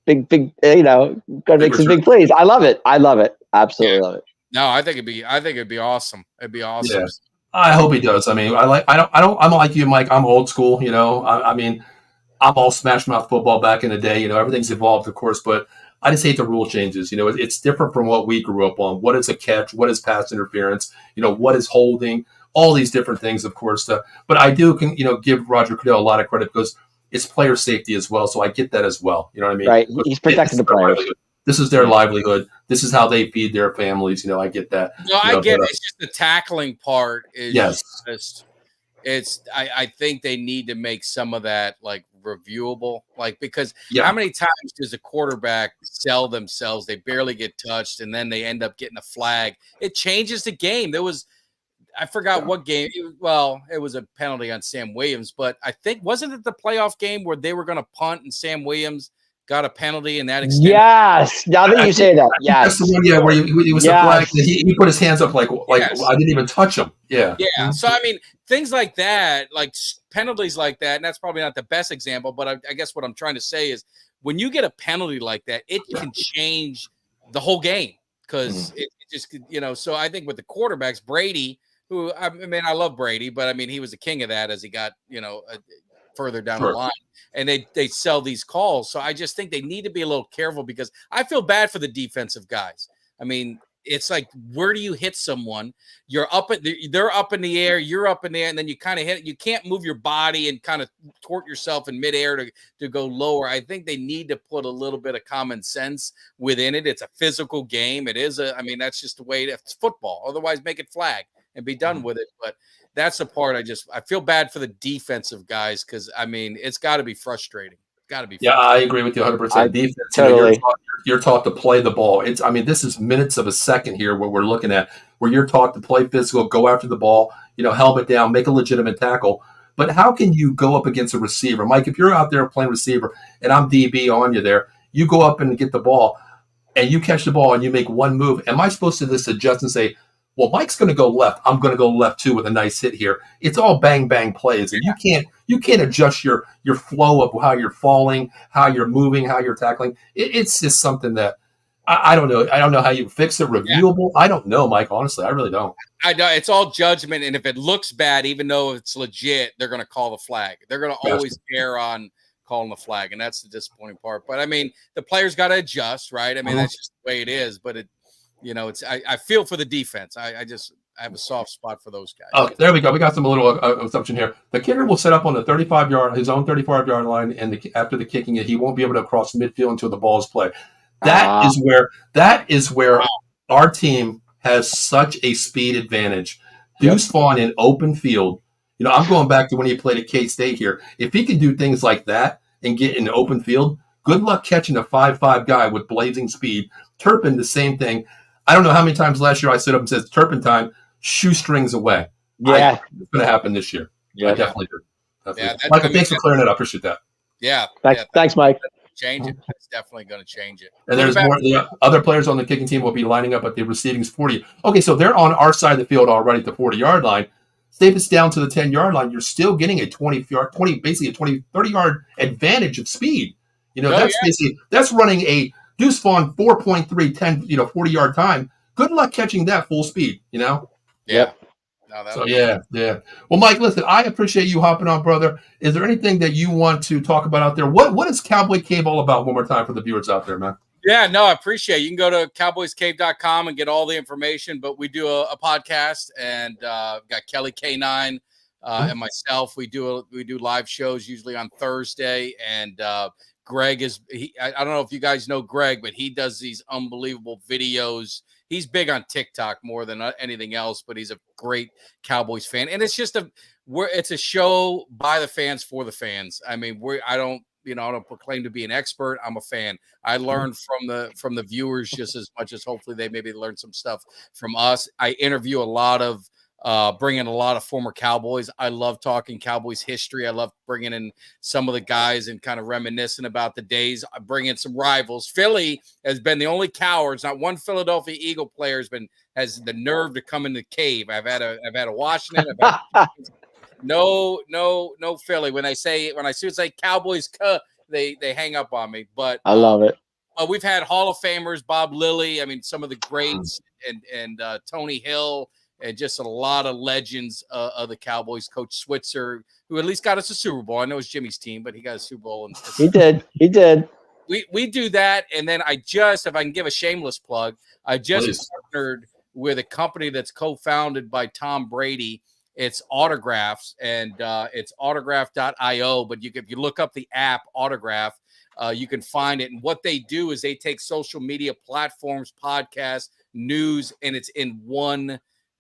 big, going to make some big plays. I love it. Absolutely love it. No, I think it'd be awesome. It'd be awesome. Yeah. I hope he does. I mean, I'm like you, Mike. I'm old school. I mean, I'm all smash mouth football back in the day. Everything's evolved, of course, but I just hate the rule changes. It's different from what we grew up on. What is a catch? What is pass interference? What is holding? All these different things, of course. But I do, give Roger Goodell a lot of credit because it's player safety as well. So I get that as well. You know what I mean? Right. He's protecting the players. This is their livelihood. This is how they feed their families. I get that. No, I get it. It's just the tackling part is yes. I think they need to make some of that like reviewable, because how many times does a quarterback sell themselves? They barely get touched and then they end up getting a flag. It changes the game. I forgot what game. It was a penalty on Sam Williams, but I think wasn't it the playoff game where they were going to punt and Sam Williams got a penalty and that extended? Yes. Now that you say that, yes. That's the one, where he was a flag. He put his hands up like yes. I didn't even touch him. Yeah. Yeah. So, I mean, things like that, like penalties like that, and that's probably not the best example, but I guess what I'm trying to say is when you get a penalty like that, it can change the whole game because it just, so I think with the quarterbacks, Brady, who, I mean, I love Brady, but I mean, he was the king of that as he got, further down the line, and they sell these calls. So I just think they need to be a little careful because I feel bad for the defensive guys. I mean, it's like, where do you hit someone? They're up in the air, you're up in the air, and then you kind of hit it. You can't move your body and kind of tort yourself in midair to go lower. I think they need to put a little bit of common sense within it. It's a physical game. That's just the way it's football. Otherwise, make it flag and be done with it. But that's the part I feel bad for the defensive guys because, I mean, it's got to be frustrating. Yeah, I agree with you 100%. Defense, totally. You're taught to play the ball. This is minutes of a second here what we're looking at, where you're taught to play physical, go after the ball, helmet down, make a legitimate tackle. But how can you go up against a receiver? Mike, if you're out there playing receiver and I'm DB on you there, you go up and get the ball and you catch the ball and you make one move. Am I supposed to just adjust and say, well, Mike's going to go left. I'm going to go left too with a nice hit here. It's all bang bang plays, and you can't adjust your flow of how you're falling, how you're moving, how you're tackling. It's just something that I don't know. I don't know how you fix it. Reviewable. I don't know, Mike. Honestly, I really don't. I know it's all judgment, and if it looks bad, even though it's legit, they're going to call the flag. They're going to always err on calling the flag, and that's the disappointing part. But I mean, the players got to adjust, right? I mean, that's just the way it is. But it. I feel for the defense. I have a soft spot for those guys. Oh, there we go. We got some little assumption here. The kicker will set up on the his own 35-yard line, and after the kicking it, he won't be able to cross midfield until the ball is played. That is where our team has such a speed advantage. Deuce Vaughn in open field. I'm going back to when he played at K-State here. If he can do things like that and get in the open field, good luck catching a 5'5" guy with blazing speed. Turpin, the same thing. I don't know how many times last year I stood up and said, Turpin time, shoestrings away. Yeah. It's going to happen this year. Yeah. I definitely do. Michael, thanks for clearing it up. Appreciate that. Yeah. Thanks, Mike. Change it. It's definitely going to change it. And there's more. The other players on the kicking team will be lining up at the receiving 40. Okay, so they're on our side of the field already at the 40-yard line. Say if it's down to the 10-yard line, you're still getting a 30-yard advantage of speed. That's running a Deuce Vaughn 4.3, 10, 40-yard time. Good luck catching that full speed, Yeah. No, yeah. Well, Mike, listen, I appreciate you hopping on, brother. Is there anything that you want to talk about out there? What is Cowboy Cave all about one more time for the viewers out there, man? Yeah, no, I appreciate it. You can go to cowboyscave.com and get all the information, but we do a podcast and got Kelly K9 and myself. We do live shows usually on Thursday and Greg is I don't know if you guys know Greg, but he does these unbelievable videos. He's big on TikTok more than anything else, but he's a great Cowboys fan. And it's just it's a show by the fans for the fans. I mean, I don't proclaim to be an expert. I'm a fan. I learn from the viewers just as much as hopefully they maybe learn some stuff from us. I interview a lot of bringing a lot of former Cowboys. I love talking Cowboys history. I love bringing in some of the guys and kind of reminiscing about the days. I bring in some rivals. Philly has been the only cowards. Not one Philadelphia Eagle player has the nerve to come in the cave. I've had a Washington. No Philly. When I say Cowboys, they hang up on me. But I love it. We've had Hall of Famers, Bob Lilly. I mean, some of the greats, and Tony Hill. And just a lot of legends of the Cowboys. Coach Switzer, who at least got us a Super Bowl. I know it's Jimmy's team, but he got a Super Bowl. He did. We do that, and then if I can give a shameless plug, I just partnered with a company that's co-founded by Tom Brady. It's Autographs, and it's autograph.io. But if you look up the app Autograph, you can find it. And what they do is they take social media platforms, podcasts, news, and it's in one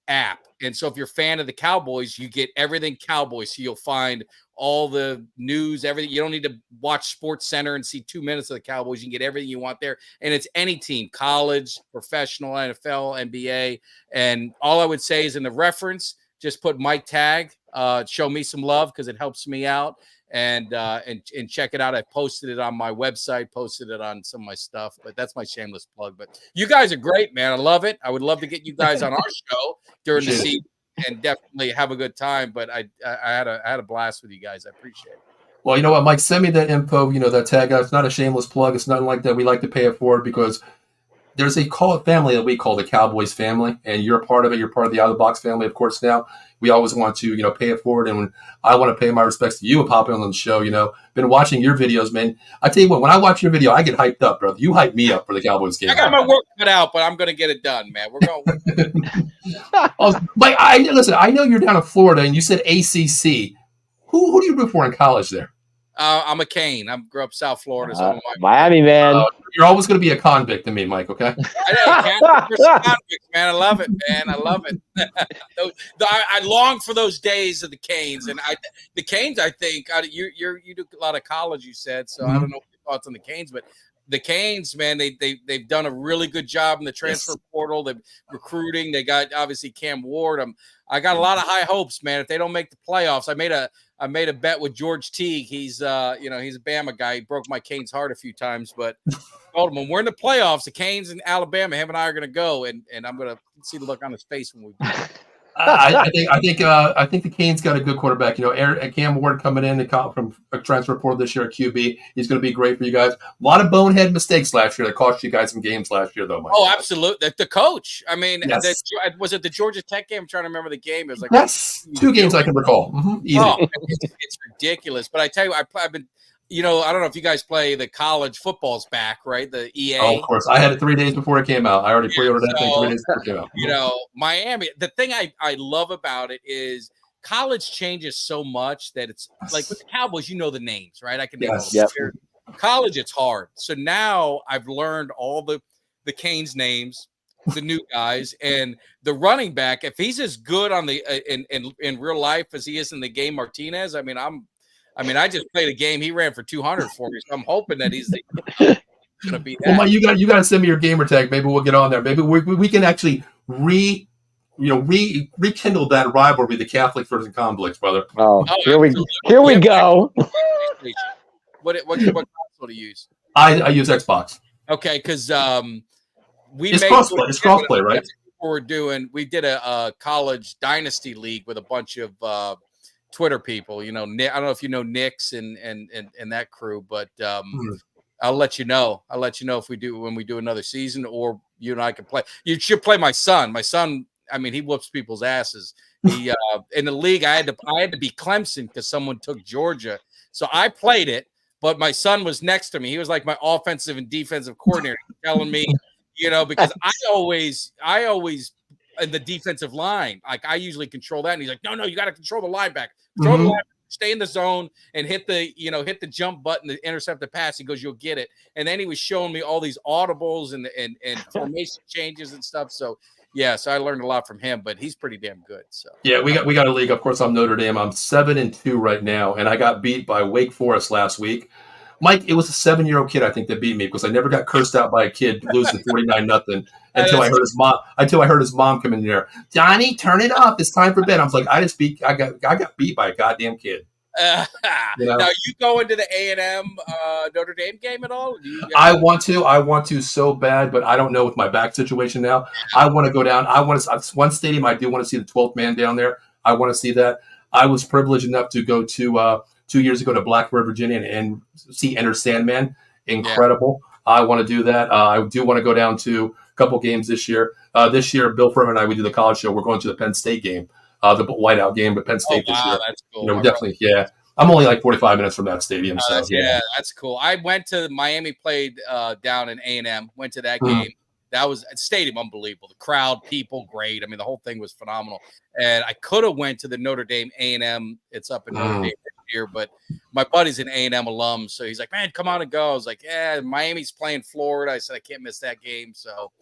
app. And so if you're a fan of the Cowboys, you get everything Cowboys. So you'll find all the news, everything. You don't need to watch Sports Center and see 2 minutes of the Cowboys. You can get everything you want there. And it's any team, college, professional, NFL, NBA. And all I would say is in the reference, just put Mike Tag, show me some love because it helps me out. And check it out. I posted it on my website, posted it on some of my stuff, but that's my shameless plug. But you guys are great, man. I love it. I would love to get you guys on our show during the season and definitely have a good time. But I had a blast with you guys. I appreciate it. Well, you know what, Mike, send me that info, that tag. It's not a shameless plug. It's nothing like that. We like to pay it forward because there's a family that we call the Cowboys family, and you're a part of it. You're part of the Out of the Box family, of course. Now we always want to, pay it forward, and when I want to pay my respects to you, popping on the show. Been watching your videos, man. I tell you what, when I watch your video, I get hyped up, brother. You hype me up for the Cowboys game. I got my work cut out, but I'm going to get it done, man. We're going. Mike, listen. I know you're down in Florida, and you said ACC. Who do you root for in college there? I'm a Cane. I grew up South Florida. So Miami, man. You're always going to be a convict to me, Mike, okay? Convicts, man. I love it, man. I love it. I long for those days of the Canes. And the Canes, I think, you do a lot of college, you said, so I don't know what your thoughts on the Canes, but the Canes, man, they've done a really good job in the transfer portal. They're recruiting. They got, obviously, Cam Ward. I got a lot of high hopes, man. If they don't make the playoffs, I made a bet with George Teague. He's he's a Bama guy. He broke my Canes heart a few times, but I told him when we're in the playoffs, the Canes and Alabama, him and I are going to go, and I'm going to see the look on his face when we do. I think the Canes got a good quarterback. Cam Ward coming in from a transfer portal this year at QB. He's going to be great for you guys. A lot of bonehead mistakes last year that cost you guys some games last year, though, Mike. Oh, absolutely. The coach. I mean, yes. Was it the Georgia Tech game? I'm trying to remember the game. It was like two games I can recall. Easy. Oh, it's ridiculous. But I tell you, I've been. I don't know if you guys play the college football's back, right? The EA. Oh, of course. I had it 3 days before it came out. I already pre-ordered that thing 3 days before it came out. Miami, the thing I love about it is college changes so much that it's like with the Cowboys, the names, right? I can name them. College, it's hard. So now I've learned all the Canes names, the new guys, and the running back. If he's as good on the in real life as he is in the game, Martinez, I just played a game. He ran for 200 for me, so I'm hoping that he's going to be that. Well, Mike, you got to send me your gamer tag. Maybe we'll get on there. Maybe we can actually rekindle that rivalry, the Catholics versus convicts, brother. Here we go. What console do you use? I use Xbox. Okay, because it's crossplay, right? We did a college dynasty league with a bunch of Twitter people, I don't know if you know Nick's and that crew, but I'll let you know. I'll let you know when we do another season, or you and I can play. You should play my son. My son, he whoops people's asses. He in the league, I had to be Clemson because someone took Georgia, so I played it. But my son was next to me. He was like my offensive and defensive coordinator, telling me, because I always in the defensive line, like I usually control that, and he's like, no, you got to control the linebacker. stay in the zone and hit the jump button to intercept the pass. He goes, you'll get it. And then he was showing me all these audibles and formation changes and stuff. So yeah, so I learned a lot from him, but he's pretty damn good. So yeah, we got a league. Of course, I'm Notre Dame. I'm 7-2 right now, and I got beat by Wake Forest last week. Mike, it was a 7-year-old kid I think that beat me because I never got cursed out by a kid losing 49-0 until I heard his mom. Until I heard his mom come in there. Johnny, turn it off. It's time for bed. I was like, I got beat by a goddamn kid. Now you go into the A&M Notre Dame game at all? I want to so bad, but I don't know with my back situation now. I want to go down. One stadium I do want to see the 12th man down there. I want to see that. I was privileged enough to go to 2 years ago to Blacksburg, Virginia, and see Enter Sandman. Incredible. Yeah. I want to do that. I do want to go down to a couple games this year. This year, Bill Furman and I, we do the college show. We're going to the Penn State game, the whiteout game, but Penn State this year. That's cool. Definitely, yeah. I'm only like 45 minutes from that stadium. So that's cool. I went to Miami, played down in A&M, went to that game. That was stadium unbelievable. The crowd, people, great. I mean, the whole thing was phenomenal. And I could have went to the Notre Dame A&M. It's up in Notre Dame this year, but my buddy's an A&M alum, so he's like, "Man, come on and go." I was like, "Yeah, Miami's playing Florida." I said, "I can't miss that game," so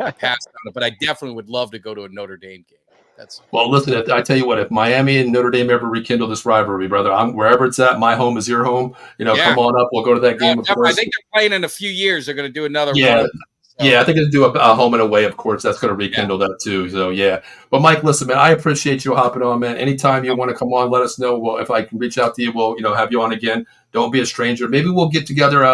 I passed on it. But I definitely would love to go to a Notre Dame game. Well, listen, I tell you what, if Miami and Notre Dame ever rekindle this rivalry, brother, wherever it's at, my home is your home. Come on up. We'll go to that game. Of course. I think they're playing in a few years. They're going to do another run. Yeah, I think they'll do a home and away, of course. That's going to rekindle that too. So, yeah. But, Mike, listen, man, I appreciate you hopping on, man. Anytime you want to come on, let us know. Well, if I can reach out to you, we'll have you on again. Don't be a stranger. Maybe we'll get together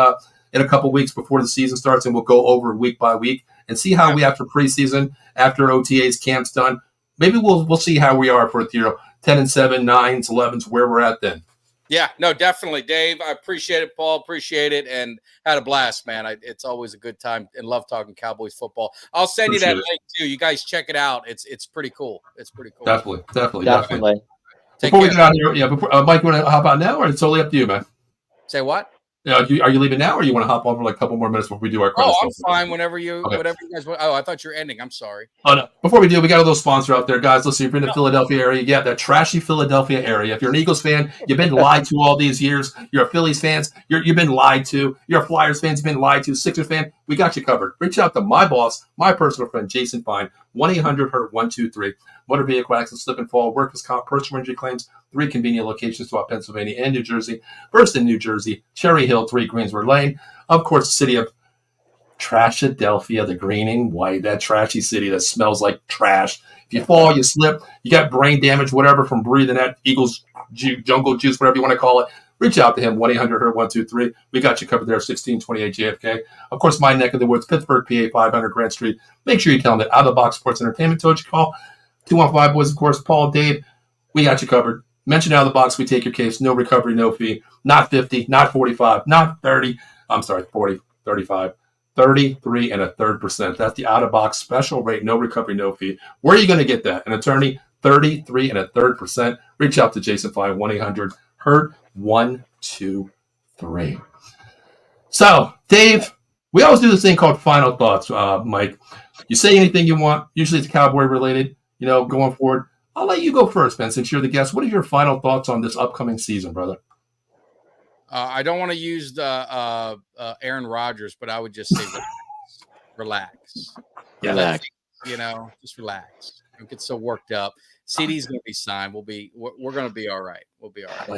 in a couple weeks before the season starts, and we'll go over week by week and see how we, after preseason, after OTAs, camp's done, maybe we'll see how we are for 10-7, 9s, 11s, where we're at then. Yeah, no, definitely, Dave. I appreciate it, Paul. Appreciate it, and had a blast, man. It's always a good time, and love talking Cowboys football. I'll send you that link too. You guys check it out. It's pretty cool. It's pretty cool. Definitely. Before we get out of here, Mike, you want to hop out now, or it's totally up to you, man? Say what? Are you leaving now, or you want to hop on for like a couple more minutes before we do our credits? I'm fine whenever you guys want. Oh, I thought you were ending. I'm sorry. Oh, no. Before we do, we got a little sponsor out there, guys. Listen, if you're in the Philadelphia area, that trashy Philadelphia area. If you're an Eagles fan, you've been lied to all these years. You're a Phillies fans, you've been lied to. You're a Flyers fans, you've been lied to. Sixers fan, we got you covered. Reach out to my boss, my personal friend, Jason Fine, 1-800-HURT-123. Motor vehicle accident, slip and fall, workers' comp, personal injury claims, 3 convenient locations throughout Pennsylvania and New Jersey. First in New Jersey, Cherry Hill, 3 Greensboro Lane. Of course, the city of Trashadelphia, the green and white, that trashy city that smells like trash. If you fall, you slip, you got brain damage, whatever, from breathing that Eagles jungle juice, whatever you want to call it, reach out to him, 1-800-HURT-123. We got you covered there, 1628 JFK. Of course, my neck of the woods, Pittsburgh, PA, 500 Grant Street. Make sure you tell them that Out of the Box Sports Entertainment told you to call. 215 boys, of course, Paul, Dave, we got you covered. Mention Out of the Box, we take your case, no recovery, no fee. Not 50, not 45, not 30. I'm sorry, 40, 35, 33 and a third %. That's the Out of Box special rate, no recovery, no fee. Where are you going to get that? An attorney, 33 and a third %. Reach out to Jason Fine, 1-800-HURT-123. So, Dave, we always do this thing called final thoughts, Mike. You say anything you want. Usually it's Cowboy related. Going forward, I'll let you go first, man, since you're the guest. What are your final thoughts on this upcoming season, brother? I don't want to use the Aaron Rodgers, but I would just say relax. Yeah, relax. Just relax. Don't get so worked up. CD's going to be signed. We're going to be all right. We'll be all right. I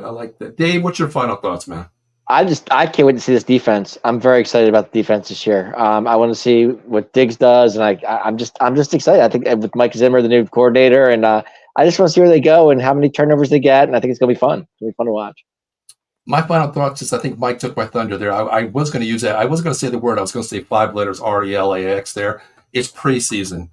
like that. Dave, what's your final thoughts, man? I can't wait to see this defense. I'm very excited about the defense this year. I want to see what Diggs does, and I'm just excited. I think with Mike Zimmer, the new coordinator, and I just want to see where they go and how many turnovers they get, and I think it's going to be fun. It's going to be fun to watch. My final thoughts is I think Mike took my thunder there. I was going to use that. I wasn't going to say the word. I was going to say 5 letters, RELAX there. It's preseason.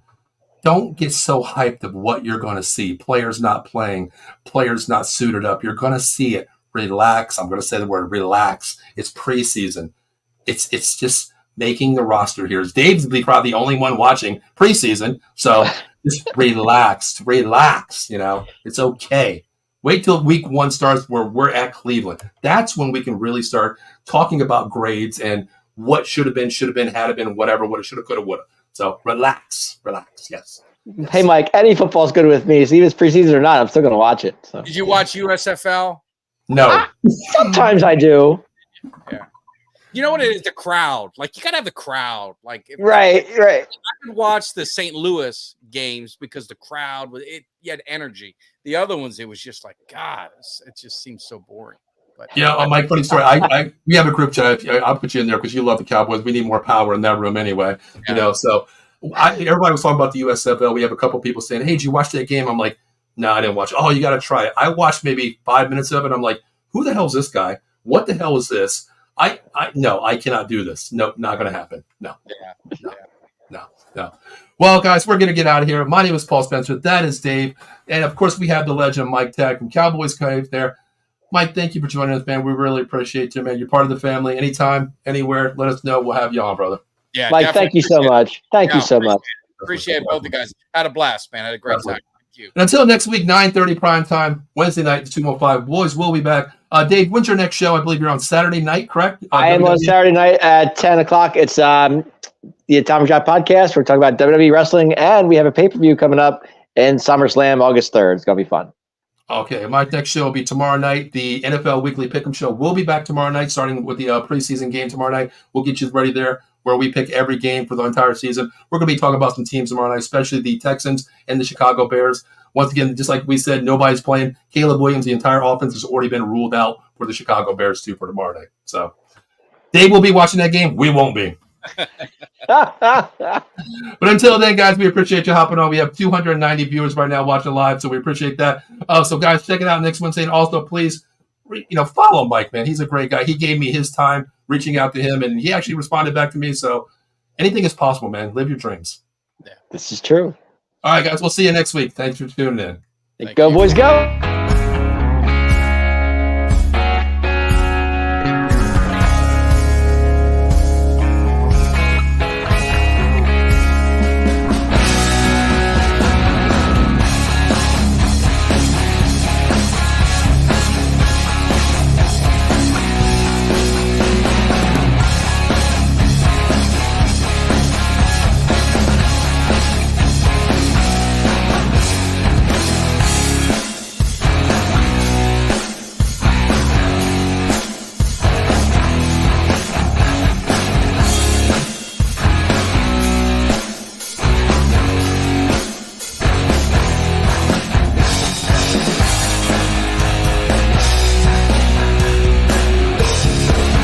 Don't get so hyped of what you're going to see. Players not playing, players not suited up. You're going to see it. Relax. I'm going to say the word relax. It's preseason. It's just making the roster here. Dave's probably the only one watching preseason. So just relax. It's okay. Wait till week 1 starts where we're at Cleveland. That's when we can really start talking about grades and what should have been, had have been, whatever, what it should have, could have, would have. So relax. Yes. Hey, Mike, any football's good with me. So even if it's preseason or not, I'm still going to watch it. So. Did you watch USFL? No. Sometimes I do. Yeah. You know what it is? The crowd. Like, you got to have the crowd. Like, Right. I could watch the St. Louis games because the crowd, you had energy. The other ones, it was just like, God, it just seems so boring. But Yeah, Mike, funny story. We have a group chat. I'll put you in there because you love the Cowboys. We need more power in that room anyway. Yeah. So everybody was talking about the USFL. We have a couple people saying, "Hey, did you watch that game?" I'm like, "No, I didn't watch it." "Oh, you got to try it." I watched maybe 5 minutes of it. I'm like, "Who the hell is this guy? What the hell is this?" No, I cannot do this. No, not going to happen. No. Well, guys, we're going to get out of here. My name is Paul Spencer. That is Dave, and of course, we have the legend Mike Tech from Cowboys Cave there. Mike, thank you for joining us, man. We really appreciate you, man. You're part of the family. Anytime, anywhere, let us know. We'll have you on, brother. Yeah, Mike, thank you so much. Thank you so much. Appreciate both the guys. Had a blast, man. Had a great time. Thank you. And until next week, 9:30 prime time, Wednesday night, the 205 Boys will be back. Dave, when's your next show? I believe you're on Saturday night, correct? I am on Saturday night at 10 o'clock. It's the Atomic Drop Podcast. We're talking about WWE wrestling, and we have a pay-per-view coming up in SummerSlam August 3rd. It's going to be fun. Okay, my next show will be tomorrow night. The NFL Weekly Pick'em Show will be back tomorrow night, starting with the preseason game tomorrow night. We'll get you ready there, where we pick every game for the entire season. We're going to be talking about some teams tomorrow night, especially the Texans and the Chicago Bears. Once again, just like we said, nobody's playing. Caleb Williams, the entire offense has already been ruled out for the Chicago Bears, too, for tomorrow night. So Dave will be watching that game. We won't be. But until then, guys, we appreciate you hopping on. We have 290 viewers right now watching live, so we appreciate that. So, guys, check it out next Wednesday. And also, please, follow Mike, man. He's a great guy. He gave me his time reaching out to him, and he actually responded back to me. So anything is possible, man. Live your dreams. Yeah, this is true. All right, guys, we'll see you next week. Thanks for tuning in. Go, boys, go.